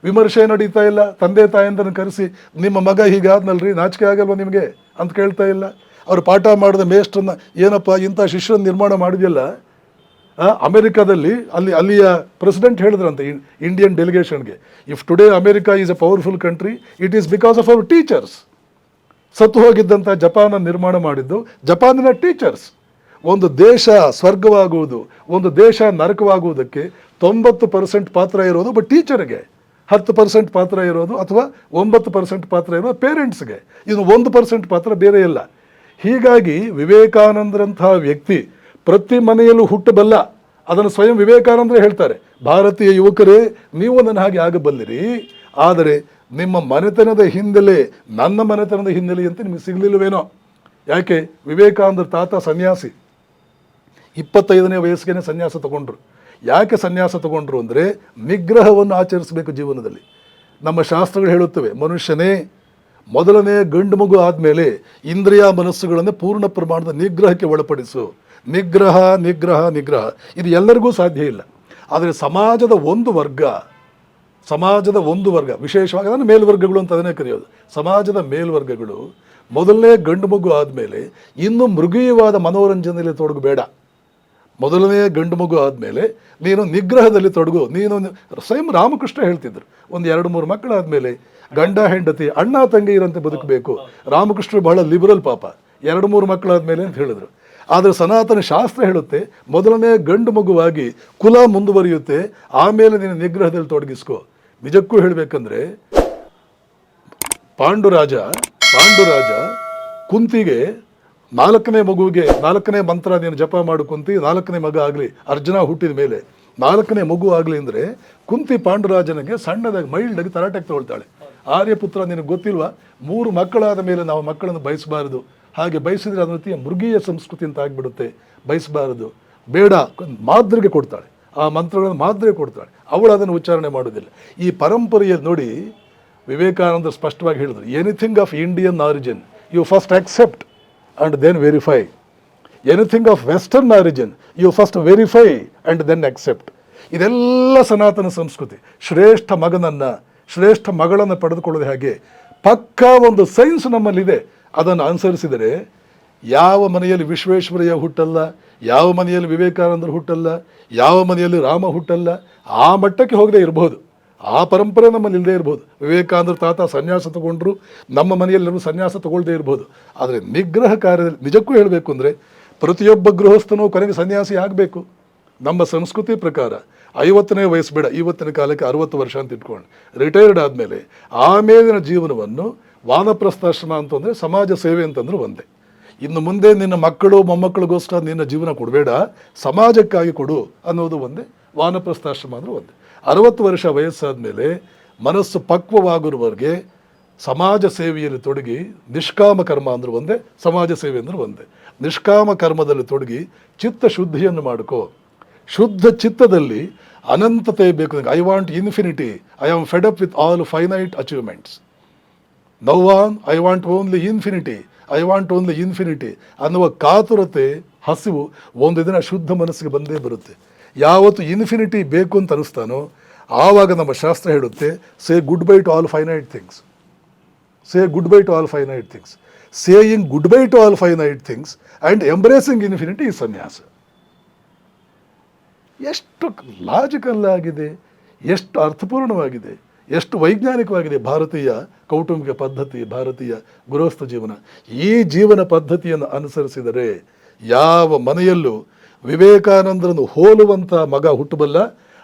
ವಿಮರ್ಶೆ ನಡೀತಾ ಇಲ್ಲ. ತಂದೆ ತಾಯಂದನ್ನು ಕರೆಸಿ, ನಿಮ್ಮ ಮಗ ಹೀಗಾದ್ನಲ್ರಿ, ನಾಚಿಕೆ ಆಗಲ್ವ ನಿಮಗೆ ಅಂತ ಕೇಳ್ತಾ ಇಲ್ಲ. ಅವರು ಪಾಠ ಮಾಡಿದ ಮೇಷ್ಟ್ರನ್ನ, ಏನಪ್ಪ ಇಂಥ ಶಿಷ್ಯರನ್ನು ನಿರ್ಮಾಣ ಮಾಡಿದೆಯಲ್ಲ. ಅಮೆರಿಕಾದಲ್ಲಿ ಅಲ್ಲಿಯ ಪ್ರೆಸಿಡೆಂಟ್ ಹೇಳಿದ್ರಂತೆ ಇಂಡಿಯನ್ ಡೆಲಿಗೇಷನ್ಗೆ, if today America is a powerful country, it is because of our teachers. ಸತ್ತು ಹೋಗಿದ್ದಂಥ ಜಪಾನ ನಿರ್ಮಾಣ ಮಾಡಿದ್ದು ಜಪಾನಿನ ಟೀಚರ್ಸ್. ಒಂದು ದೇಶ ಸ್ವರ್ಗವಾಗುವುದು, ಒಂದು ದೇಶ ನರಕವಾಗುವುದಕ್ಕೆ 90% ಪಾತ್ರ ಇರೋದು ಒಬ್ಬ ಟೀಚರ್ಗೆ, 10% ಪಾತ್ರ ಇರೋದು ಅಥವಾ 9% ಪಾತ್ರ ಇರೋದು ಪೇರೆಂಟ್ಸ್ಗೆ, ಇನ್ನು 1% ಪಾತ್ರ ಬೇರೆ ಇಲ್ಲ. ಹೀಗಾಗಿ ವಿವೇಕಾನಂದರಂತಹ ವ್ಯಕ್ತಿ ಪ್ರತಿ ಮನೆಯಲ್ಲೂ ಹುಟ್ಟಬಲ್ಲ. ಅದನ್ನು ಸ್ವಯಂ ವಿವೇಕಾನಂದರೇ ಹೇಳ್ತಾರೆ, ಭಾರತೀಯ ಯುವಕರೇ ನೀವು ನನ್ನ ಹಾಗೆ ಆಗಬಲ್ಲಿರಿ, ಆದರೆ ನಿಮ್ಮ ಮನೆತನದ ಹಿನ್ನೆಲೆ ನನ್ನ ಮನೆತನದ ಹಿನ್ನೆಲೆ ಅಂತ ನಿಮಗೆ ಸಿಗಲಿಲ್ಲವೇನೋ. ಯಾಕೆ ವಿವೇಕಾನಂದ ತಾತ ಸನ್ಯಾಸಿ, 25ನೇ ವಯಸ್ಸಿಗೆ ಸನ್ಯಾಸ ತಗೊಂಡ್ರು. ಯಾಕೆ ಸನ್ಯಾಸ ತಗೊಂಡ್ರು ಅಂದರೆ ನಿಗ್ರಹವನ್ನು ಆಚರಿಸಬೇಕು ಜೀವನದಲ್ಲಿ. ನಮ್ಮ ಶಾಸ್ತ್ರಗಳು ಹೇಳುತ್ತವೆ, ಮನುಷ್ಯನೇ ಮೊದಲನೇ ಗಂಡು ಮಗು ಆದಮೇಲೆ ಇಂದ್ರಿಯ ಮನಸ್ಸುಗಳನ್ನು ಪೂರ್ಣ ಪ್ರಮಾಣದ ನಿಗ್ರಹಕ್ಕೆ ಒಳಪಡಿಸು. ನಿಗ್ರಹ ನಿಗ್ರಹ ನಿಗ್ರಹ ಇದು ಎಲ್ಲರಿಗೂ ಸಾಧ್ಯ ಇಲ್ಲ. ಆದರೆ ಸಮಾಜದ ಒಂದು ವರ್ಗ ವಿಶೇಷವಾಗಿ ಅದನ್ನು ಮೇಲ್ವರ್ಗಗಳು ಅಂತ ಅದನ್ನೇ ಕರೆಯೋದು. ಸಮಾಜದ ಮೇಲ್ವರ್ಗಗಳು ಮೊದಲನೇ ಗಂಡು ಮಗು ಆದಮೇಲೆ ಇನ್ನು ಮೃಗೀಯವಾದ ಮನೋರಂಜನೆಯಲ್ಲಿ ತೊಡಗಬೇಡ. ಮೊದಲನೇ ಗಂಡು ಮಗು ಆದಮೇಲೆ ನೀನು ನಿಗ್ರಹದಲ್ಲಿ ತೊಡಗು. ನೀನು ಸ್ವಯಂ ರಾಮಕೃಷ್ಣ ಹೇಳ್ತಿದ್ರು, ಒಂದು 2-3 ಮಕ್ಕಳಾದಮೇಲೆ ಗಂಡ ಹೆಂಡತಿ ಅಣ್ಣ ತಂಗಿ ಇರಂತೆ ಬದುಕಬೇಕು. ರಾಮಕೃಷ್ಣರು ಬಹಳ ಲಿಬರಲ್ ಪಾಪ, 2-3 ಮಕ್ಕಳಾದಮೇಲೆ ಅಂತ ಹೇಳಿದ್ರು. ಆದರೆ ಸನಾತನ ಶಾಸ್ತ್ರ ಹೇಳುತ್ತೆ, ಮೊದಲನೇ ಗಂಡು ಮಗುವಾಗಿ ಕುಲ ಮುಂದುವರಿಯುತ್ತೆ, ಆಮೇಲೆ ನೀನು ನಿಗ್ರಹದಲ್ಲಿ ತೊಡಗಿಸ್ಕೋ. ನಿಜಕ್ಕೂ ಹೇಳಬೇಕಂದ್ರೆ ಪಾಂಡುರಾಜ ಕುಂತಿಗೆ 4ನೇ ಮಗುವಿಗೆ 4ನೇ ಮಂತ್ರ ನೀನು ಜಪ ಮಾಡು ಕುಂತಿ, 4ನೇ ಮಗ ಆಗಲಿ, ಅರ್ಜುನ ಹುಟ್ಟಿದ ಮೇಲೆ 4ನೇ ಮಗು ಆಗಲಿ ಅಂದರೆ ಕುಂತಿ ಪಾಂಡುರಾಜನಿಗೆ ಸಣ್ಣದಾಗಿ ಮೈಲ್ಡಾಗಿ ತರಾಟೆಗೆ ತಗೊಳ್ತಾಳೆ. ಆರ್ಯಪುತ್ರ ನಿನಗೆ ಗೊತ್ತಿಲ್ವಾ, 3 ಮಕ್ಕಳಾದ ಮೇಲೆ ನಾವು ಮಕ್ಕಳನ್ನು ಬಯಸಬಾರದು, ಹಾಗೆ ಬಯಸಿದ್ರೆ ಅದರ ರೀತಿಯ ಮೃಗೀಯ ಸಂಸ್ಕೃತಿ ಅಂತ ಆಗಿಬಿಡುತ್ತೆ, ಬಯಸಬಾರದು, ಬೇಡ, ಮಾದ್ರಿಗೆ ಕೊಡ್ತಾಳೆ. ಆ ಮಂತ್ರಗಳನ್ನು ಮಾದ್ರಿಗೆ ಕೊಡ್ತಾಳೆ, ಅವಳು ಅದನ್ನು ಉಚ್ಚಾರಣೆ ಮಾಡೋದಿಲ್ಲ. ಈ ಪರಂಪರೆಯಲ್ಲಿ ನೋಡಿ ವಿವೇಕಾನಂದ ಸ್ಪಷ್ಟವಾಗಿ ಹೇಳಿದ್ರು, anything of Indian origin you first accept and then verify. Anything of western origin you first verify and then accept. ಇದೆಲ್ಲ ಸನಾತನ ಸಂಸ್ಕೃತಿ. ಶ್ರೇಷ್ಠ ಮಗಳನ್ನು ಪಡೆದುಕೊಳ್ಳೋದು ಹಾಗೆ ಪಕ್ಕಾ ಒಂದು ಸೈನ್ಸ್ ನಮ್ಮಲ್ಲಿದೆ. ಅದನ್ನು ಅನುಸರಿಸಿದರೆ ಯಾವ ಮನೆಯಲ್ಲಿ ವಿಶ್ವೇಶ್ವರಯ್ಯ ಹುಟ್ಟಲ್ಲ, ಯಾವ ಮನೆಯಲ್ಲಿ ವಿವೇಕಾನಂದರು ಹುಟ್ಟಲ್ಲ, ಯಾವ ಮನೆಯಲ್ಲಿ ರಾಮ ಹುಟ್ಟಲ್ಲ, ಆ ಮಟ್ಟಕ್ಕೆ ಹೋಗದೆ ಇರಬಹುದು. ಆ ಪರಂಪರೆ ನಮ್ಮಲ್ಲಿ ಇಲ್ಲದೆ ಇರ್ಬೋದು. ವಿವೇಕಾನಂದ ತಾತ ಸನ್ಯಾಸ ತಗೊಂಡ್ರು, ನಮ್ಮ ಮನೆಯಲ್ಲರೂ ಸನ್ಯಾಸ ತಗೊಳ್ಳದೇ ಇರ್ಬೋದು. ಆದರೆ ನಿಗ್ರಹ ಕಾರ್ಯದಲ್ಲಿ ನಿಜಕ್ಕೂ ಹೇಳಬೇಕು ಅಂದರೆ ಪ್ರತಿಯೊಬ್ಬ ಗೃಹಸ್ಥನೂ ಕೊನೆಗೆ ಸನ್ಯಾಸಿ ಆಗಬೇಕು. ನಮ್ಮ ಸಂಸ್ಕೃತಿ ಪ್ರಕಾರ 50ನೇ ವಯಸ್ಸು ಬೇಡ, ಇವತ್ತಿನ ಕಾಲಕ್ಕೆ 60 ವರ್ಷ ಅಂತ ಇಟ್ಕೊಂಡು ರಿಟೈರ್ಡ್ ಆದಮೇಲೆ ಆಮೇಲಿನ ಜೀವನವನ್ನು ವಾನಪ್ರಸ್ಥಾಶ್ರಮ ಅಂತಂದರೆ ಸಮಾಜ ಸೇವೆ ಅಂತಂದ್ರೆ ಒಂದೇ. ಇನ್ನು ಮುಂದೆ ನಿನ್ನ ಮಕ್ಕಳು ಮೊಮ್ಮಕ್ಕಳಿಗೋಸ್ಕರ ನಿನ್ನ ಜೀವನ ಕೊಡಬೇಡ, ಸಮಾಜಕ್ಕಾಗಿ ಕೊಡು ಅನ್ನೋದು ಒಂದೇ. ವಾನಪ್ರಸ್ಥಾಶ್ರಮ ಅಂದರೆ ಒಂದೇ. 60 ವರ್ಷ ವಯಸ್ಸಾದ ಮೇಲೆ ಮನಸ್ಸು ಪಕ್ವವಾಗಿರುವವರೆಗೆ ಸಮಾಜ ಸೇವೆಯಲ್ಲಿ ತೊಡಗಿ ನಿಷ್ಕಾಮ ಕರ್ಮ ಅಂದ್ರೆ ಒಂದೇ, ಸಮಾಜ ಸೇವೆ ಅಂದ್ರೆ ಒಂದೇ. ನಿಷ್ಕಾಮ ಕರ್ಮದಲ್ಲಿ ತೊಡಗಿ ಚಿತ್ತ ಶುದ್ಧಿಯನ್ನು ಮಾಡ್ಕೋ. ಶುದ್ಧ ಚಿತ್ತದಲ್ಲಿ ಅನಂತತೆ ಬೇಕು. I want infinity, I am Fed up with all finite achievements. Now on I want only infinity ಅನ್ನುವ ಕಾತುರತೆ, ಹಸಿವು ಒಂದು ದಿನ ಶುದ್ಧ ಮನಸ್ಸಿಗೆ ಬಂದೇ ಬರುತ್ತೆ. ಯಾವತ್ತು ಇನ್ಫಿನಿಟಿ ಬೇಕು ಅಂತ ಅನಿಸ್ತಾನೋ ಆವಾಗ ನಮ್ಮ ಶಾಸ್ತ್ರ ಹೇಳುತ್ತೆ, ಸೇ good by two all finite things. Saying good by two all finite things and embracing infinity ಈ ಸನ್ಯಾಸ. ಎಷ್ಟು ಲಾಜಿಕಲ್ ಆಗಿದೆ, ಎಷ್ಟು ಅರ್ಥಪೂರ್ಣವಾಗಿದೆ, ಎಷ್ಟು ವೈಜ್ಞಾನಿಕವಾಗಿದೆ ಭಾರತೀಯ ಕೌಟುಂಬಿಕ ಪದ್ಧತಿ, ಭಾರತೀಯ ಗೃಹಸ್ಥ ಜೀವನ. ಈ ಜೀವನ ಪದ್ಧತಿಯನ್ನು ಅನುಸರಿಸಿದರೆ ಯಾವ ಮನೆಯಲ್ಲೂ ವಿವೇಕಾನಂದರನ್ನು ಹೋಲುವಂಥ ಮಗ ಹುಟ್ಟಬಲ್ಲ.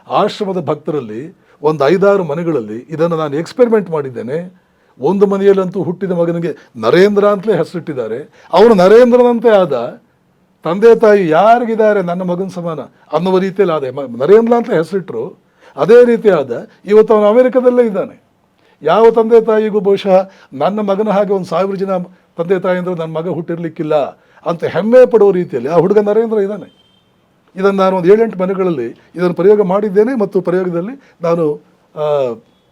ಆಶ್ರಮದ ಭಕ್ತರಲ್ಲಿ ಒಂದು 5-6 ಮನೆಗಳಲ್ಲಿ ಇದನ್ನು ನಾನು ಎಕ್ಸ್ಪೆರಿಮೆಂಟ್ ಮಾಡಿದ್ದೇನೆ. ಒಂದು ಮನೆಯಲ್ಲಂತೂ ಹುಟ್ಟಿದ ಮಗನಿಗೆ ನರೇಂದ್ರ ಅಂತಲೇ ಹೆಸರಿಟ್ಟಿದ್ದಾರೆ. ಅವನು ನರೇಂದ್ರನಂತೆ ಆದ. ತಂದೆ ತಾಯಿ ಯಾರಿಗಿದ್ದಾರೆ ನನ್ನ ಮಗನ ಸಮಾನ ಅನ್ನುವ ರೀತಿಯಲ್ಲಿ ಆದ, ನರೇಂದ್ರ ಅಂತ ಹೆಸರಿಟ್ಟರು. ಅದೇ ರೀತಿ ಆದ. ಇವತ್ತು ಅವನು ಅಮೆರಿಕದಲ್ಲೇ ಇದ್ದಾನೆ. ಯಾವ ತಂದೆ ತಾಯಿಗೂ ಬಹುಶಃ ನನ್ನ ಮಗನ ಹಾಗೆ 1000 ಜನ ತಂದೆ ತಾಯಿ ಅಂದರೆ ನನ್ನ ಮಗ ಹುಟ್ಟಿರ್ಲಿಕ್ಕಿಲ್ಲ ಅಂತ ಹೆಮ್ಮೆ ಪಡುವ ರೀತಿಯಲ್ಲಿ ಆ ಹುಡುಗ ನರೇಂದ್ರ ಇದ್ದಾನೆ. ಇದನ್ನು ನಾನು ಒಂದು 7-8 ಮನೆಗಳಲ್ಲಿ ಇದನ್ನು ಪ್ರಯೋಗ ಮಾಡಿದ್ದೇನೆ ಮತ್ತು ಪ್ರಯೋಗದಲ್ಲಿ ನಾನು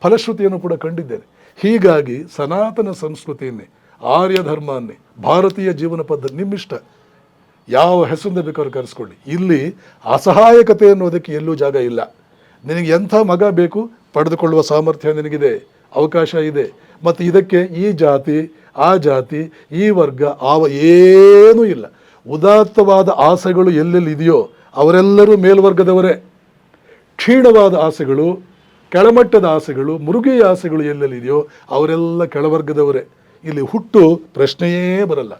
ಫಲಶ್ರುತಿಯನ್ನು ಕೂಡ ಕಂಡಿದ್ದೇನೆ. ಹೀಗಾಗಿ ಸನಾತನ ಸಂಸ್ಕೃತಿಯನ್ನೇ, ಆರ್ಯ ಧರ್ಮನ್ನೇ, ಭಾರತೀಯ ಜೀವನ ಪದ್ಧತಿ ನಿಮ್ಮಿಷ್ಟ ಯಾವ ಹೆಸರಿಂದ ಬೇಕಾದ್ರೂ ಕರೆಸ್ಕೊಳ್ಳಿ. ಇಲ್ಲಿ ಅಸಹಾಯಕತೆ ಅನ್ನೋದಕ್ಕೆ ಎಲ್ಲೂ ಜಾಗ ಇಲ್ಲ. ನಿನಗೆ ಎಂಥ ಮಗ ಬೇಕು ಪಡೆದುಕೊಳ್ಳುವ ಸಾಮರ್ಥ್ಯ ನಿನಗಿದೆ, ಅವಕಾಶ ಇದೆ. ಮತ್ತು ಇದಕ್ಕೆ ಈ ಜಾತಿ ಆ ಜಾತಿ ಈ ವರ್ಗ ಏನೂ ಇಲ್ಲ. ಉದಾತ್ತವಾದ ಆಸೆಗಳು ಎಲ್ಲೆಲ್ಲಿ ಇದೆಯೋ ಅವರೆಲ್ಲರೂ ಮೇಲ್ವರ್ಗದವರೇ. ಕ್ಷೀಣವಾದ ಆಸೆಗಳು, ಕೆಳಮಟ್ಟದ ಆಸೆಗಳು, ಮೃಗೀಯ ಆಸೆಗಳು ಎಲ್ಲೆಲ್ಲಿ ಇದೆಯೋ ಅವರೆಲ್ಲ ಕೆಳವರ್ಗದವರೇ. ಇಲ್ಲಿ ಹುಟ್ಟು ಪ್ರಶ್ನೆಯೇ ಬರಲ್ಲ,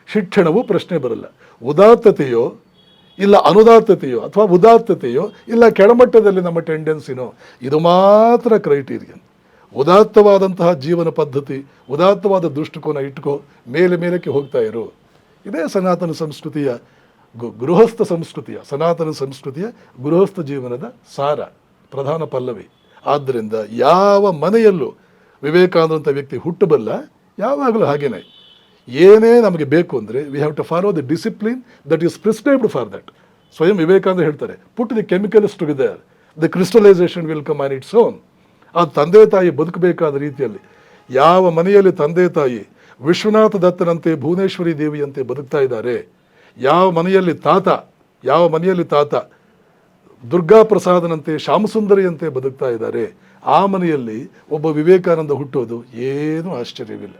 ಶಿಕ್ಷಣವೂ ಪ್ರಶ್ನೆ ಬರಲ್ಲ. ಉದಾತ್ತತೆಯೋ ಇಲ್ಲ ಅನುದಾತ್ತತೆಯೋ ಅಥವಾ ಉದಾತ್ತತೆಯೋ ಇಲ್ಲ ಕೆಳಮಟ್ಟದಲ್ಲಿ ನಮ್ಮ ಟೆಂಡೆನ್ಸಿನೋ, ಇದು ಮಾತ್ರ ಕ್ರೈಟೀರಿಯನ್. ಉದಾತ್ತವಾದಂತಹ ಜೀವನ ಪದ್ಧತಿ, ಉದಾತ್ತವಾದ ದೃಷ್ಟಿಕೋನ ಇಟ್ಕೋ, ಮೇಲಕ್ಕೆ ಹೋಗ್ತಾ ಇರು. ಇದೇ ಸನಾತನ ಸಂಸ್ಕೃತಿಯ ಗೃಹಸ್ಥ ಸಂಸ್ಕೃತಿಯ, ಸನಾತನ ಸಂಸ್ಕೃತಿಯ ಗೃಹಸ್ಥ ಜೀವನದ ಸಾರ, ಪ್ರಧಾನ ಪಲ್ಲವಿ. ಆದ್ದರಿಂದ ಯಾವ ಮನೆಯಲ್ಲೂ ವಿವೇಕಾನಂದಂಥ ವ್ಯಕ್ತಿ ಹುಟ್ಟಬಲ್ಲ, ಯಾವಾಗಲೂ ಹಾಗೇನೆ. ಏನೇ ನಮಗೆ ಬೇಕು ಅಂದರೆ we have to follow the discipline that is prescribed for that. ಸ್ವಯಂ ವಿವೇಕಾನಂದ ಹೇಳ್ತಾರೆ, put the chemicals together, the crystallisation will come on its own. ಅದು ತಂದೆ ತಾಯಿ ಬದುಕಬೇಕಾದ ರೀತಿಯಲ್ಲಿ, ಯಾವ ಮನೆಯಲ್ಲಿ ತಂದೆ ತಾಯಿ ವಿಶ್ವನಾಥ ದತ್ತನಂತೆ ಭುವನೇಶ್ವರಿ ದೇವಿಯಂತೆ ಬದುಕ್ತಾ ಇದ್ದಾರೆ, ಯಾವ ಮನೆಯಲ್ಲಿ ತಾತ ದುರ್ಗಾ ಪ್ರಸಾದನಂತೆ ಶ್ಯಾಮಸುಂದರಿಯಂತೆ ಬದುಕ್ತಾ ಇದ್ದಾರೆ, ಆ ಮನೆಯಲ್ಲಿ ಒಬ್ಬ ವಿವೇಕಾನಂದ ಹುಟ್ಟೋದು ಏನೂ ಆಶ್ಚರ್ಯವಿಲ್ಲ.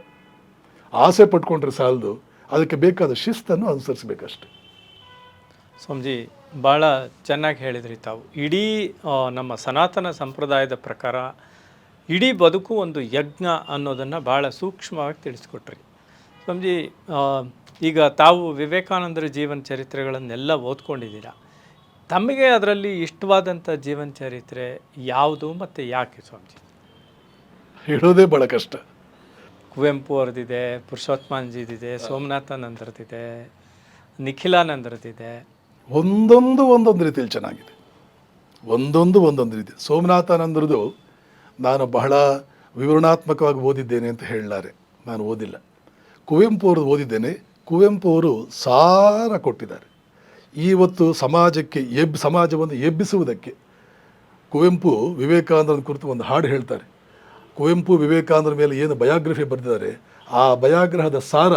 ಆಸೆ ಪಟ್ಕೊಂಡ್ರೆ ಸಾಲದು, ಅದಕ್ಕೆ ಬೇಕಾದ ಶಿಸ್ತನ್ನು ಅನುಸರಿಸಬೇಕಷ್ಟೆ. ಸ್ವಾಮೀಜಿ ಭಾಳ ಚೆನ್ನಾಗಿ ಹೇಳಿದ್ರಿ ತಾವು. ಇಡೀ ನಮ್ಮ ಸನಾತನ ಸಂಪ್ರದಾಯದ ಪ್ರಕಾರ ಇಡೀ ಬದುಕು ಒಂದು ಯಜ್ಞ ಅನ್ನೋದನ್ನು ಭಾಳ ಸೂಕ್ಷ್ಮವಾಗಿ ತಿಳಿಸ್ಕೊಟ್ರಿ. ಸ್ವಾಮೀಜಿ, ಈಗ ತಾವು ವಿವೇಕಾನಂದರ ಜೀವನ ಚರಿತ್ರೆಗಳನ್ನೆಲ್ಲ ಓದ್ಕೊಂಡಿದ್ದೀರಾ. ತಮಗೆ ಅದರಲ್ಲಿ ಇಷ್ಟವಾದಂಥ ಜೀವನ ಚರಿತ್ರೆ ಯಾವುದು ಮತ್ತು ಯಾಕೆ ಸ್ವಾಮೀಜಿ? ಹೇಳೋದೇ ಭಾಳ ಕಷ್ಟ. ಕುವೆಂಪು ಅವ್ರದ್ದಿದೆ, ಪುರುಷೋತ್ತಮಾಂಜಿದಿದೆ, ಸೋಮನಾಥಾನಂದರದಿದೆ, ನಿಖಿಲಾನಂದರದಿದೆ. ಒಂದೊಂದು ರೀತಿಯಲ್ಲಿ ಚೆನ್ನಾಗಿದೆ, ಒಂದೊಂದು ರೀತಿ. ಸೋಮನಾಥಾನಂದರದು ನಾನು ಬಹಳ ವಿವರಣಾತ್ಮಕವಾಗಿ ಓದಿದ್ದೇನೆ ಅಂತ ಹೇಳಲಾರೆ, ನಾನು ಓದಿಲ್ಲ. ಕುವೆಂಪು ಅವ್ರದ್ದು ಓದಿದ್ದೇನೆ. ಕುವೆಂಪು ಅವರು ಸಾರ ಕೊಟ್ಟಿದ್ದಾರೆ. ಇವತ್ತು ಸಮಾಜವನ್ನು ಎಬ್ಬಿಸುವುದಕ್ಕೆ ಕುವೆಂಪು ವಿವೇಕಾನಂದರ ಕುರಿತು ಒಂದು ಹಾಡು ಹೇಳ್ತಾರೆ. ಕುವೆಂಪು ವಿವೇಕಾನಂದರ ಮೇಲೆ ಏನು ಬಯೋಗ್ರಫಿ ಬರೆದಿದ್ದಾರೆ, ಆ ಬಯೋಗ್ರಹದ ಸಾರ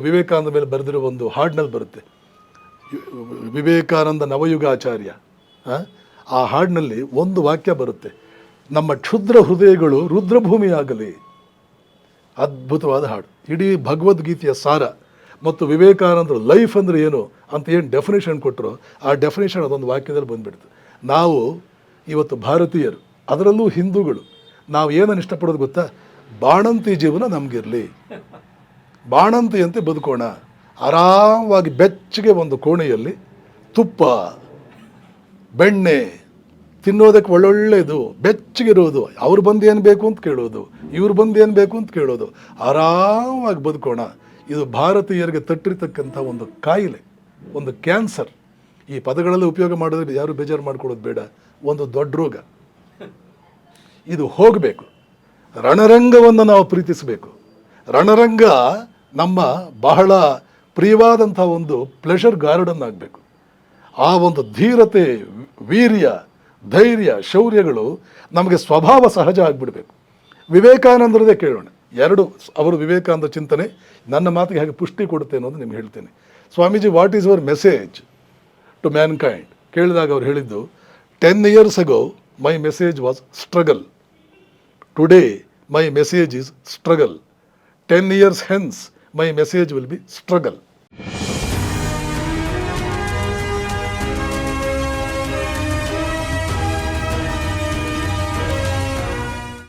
ವಿವೇಕಾನಂದ ಮೇಲೆ ಬರೆದಿರೋ ಒಂದು ಹಾಡಿನಲ್ಲಿ ಬರುತ್ತೆ. ವಿವೇಕಾನಂದ ನವಯುಗಾಚಾರ್ಯ, ಆ ಹಾಡಿನಲ್ಲಿ ಒಂದು ವಾಕ್ಯ ಬರುತ್ತೆ, ನಮ್ಮ ಕ್ಷುದ್ರ ಹೃದಯಗಳು ರುದ್ರಭೂಮಿಯಾಗಲಿ. ಅದ್ಭುತವಾದ ಹಾಡು. ಇಡೀ ಭಗವದ್ಗೀತೆಯ ಸಾರ ಮತ್ತು ವಿವೇಕಾನಂದರ ಲೈಫ್ ಅಂದರೆ ಏನು ಅಂತ ಏನು ಡೆಫಿನೇಷನ್ ಕೊಟ್ಟರು, ಆ ಡೆಫಿನೇಷನ್ ಅದೊಂದು ವಾಕ್ಯದಲ್ಲಿ ಬಂದುಬಿಡ್ತು. ನಾವು ಇವತ್ತು ಭಾರತೀಯರು, ಅದರಲ್ಲೂ ಹಿಂದೂಗಳು, ನಾವು ಏನನ್ನು ಇಷ್ಟಪಡೋದು ಗೊತ್ತಾ? ಬಾಣಂತಿ ಜೀವನ ನಮಗಿರಲಿ, ಬಾಣಂತಿಯಂತೆ ಬದುಕೋಣ, ಆರಾಮವಾಗಿ ಬೆಚ್ಚಗೆ ಒಂದು ಕೋಣೆಯಲ್ಲಿ ತುಪ್ಪ ಬೆಣ್ಣೆ ತಿನ್ನೋದಕ್ಕೆ ಒಳ್ಳೊಳ್ಳೆಯದು, ಬೆಚ್ಚಗಿರೋದು, ಅವ್ರು ಬಂದು ಏನು ಬೇಕು ಅಂತ ಕೇಳೋದು, ಇವ್ರು ಬಂದು ಏನು ಬೇಕು ಅಂತ ಕೇಳೋದು, ಆರಾಮಾಗಿ ಬದುಕೋಣ. ಇದು ಭಾರತೀಯರಿಗೆ ತಟ್ಟಿರ್ತಕ್ಕಂಥ ಒಂದು ಕಾಯಿಲೆ, ಒಂದು ಕ್ಯಾನ್ಸರ್. ಈ ಪದಗಳೆಲ್ಲ ಉಪಯೋಗ ಮಾಡಿದ್ರೆ ಯಾರು ಬೇಜಾರು ಮಾಡ್ಕೊಳ್ಳೋದು ಬೇಡ, ಒಂದು ದೊಡ್ಡ ರೋಗ. ಇದು ಹೋಗಬೇಕು. ರಣರಂಗವನ್ನು ನಾವು ಪ್ರೀತಿಸಬೇಕು. ರಣರಂಗ ನಮ್ಮ ಬಹಳ ಪ್ರಿಯವಾದಂಥ ಒಂದು ಪ್ಲೆಷರ್ ಗಾರ್ಡನ್ ಆಗಬೇಕು. ಆ ಒಂದು ಧೀರತೆ, ವೀರ್ಯ, ಧೈರ್ಯ, ಶೌರ್ಯಗಳು ನಮಗೆ ಸ್ವಭಾವ ಸಹಜ ಆಗಿಬಿಡಬೇಕು. ವಿವೇಕಾನಂದರದೇ ಕೇಳೋಣ. ಅವರು ವಿವೇಕಾನಂದ ಚಿಂತನೆ ನನ್ನ ಮಾತಿಗೆ ಹಾಗೆ ಪುಷ್ಟಿ ಕೊಡುತ್ತೆ ಅನ್ನೋದು ನಿಮ್ಗೆ ಹೇಳ್ತೇನೆ. Swamiji, what is your message to mankind ಕೇಳಿದಾಗ ಅವ್ರು ಹೇಳಿದ್ದು, 10 years ago my message was struggle. Today my message is struggle. 10 years hence my message will be struggle.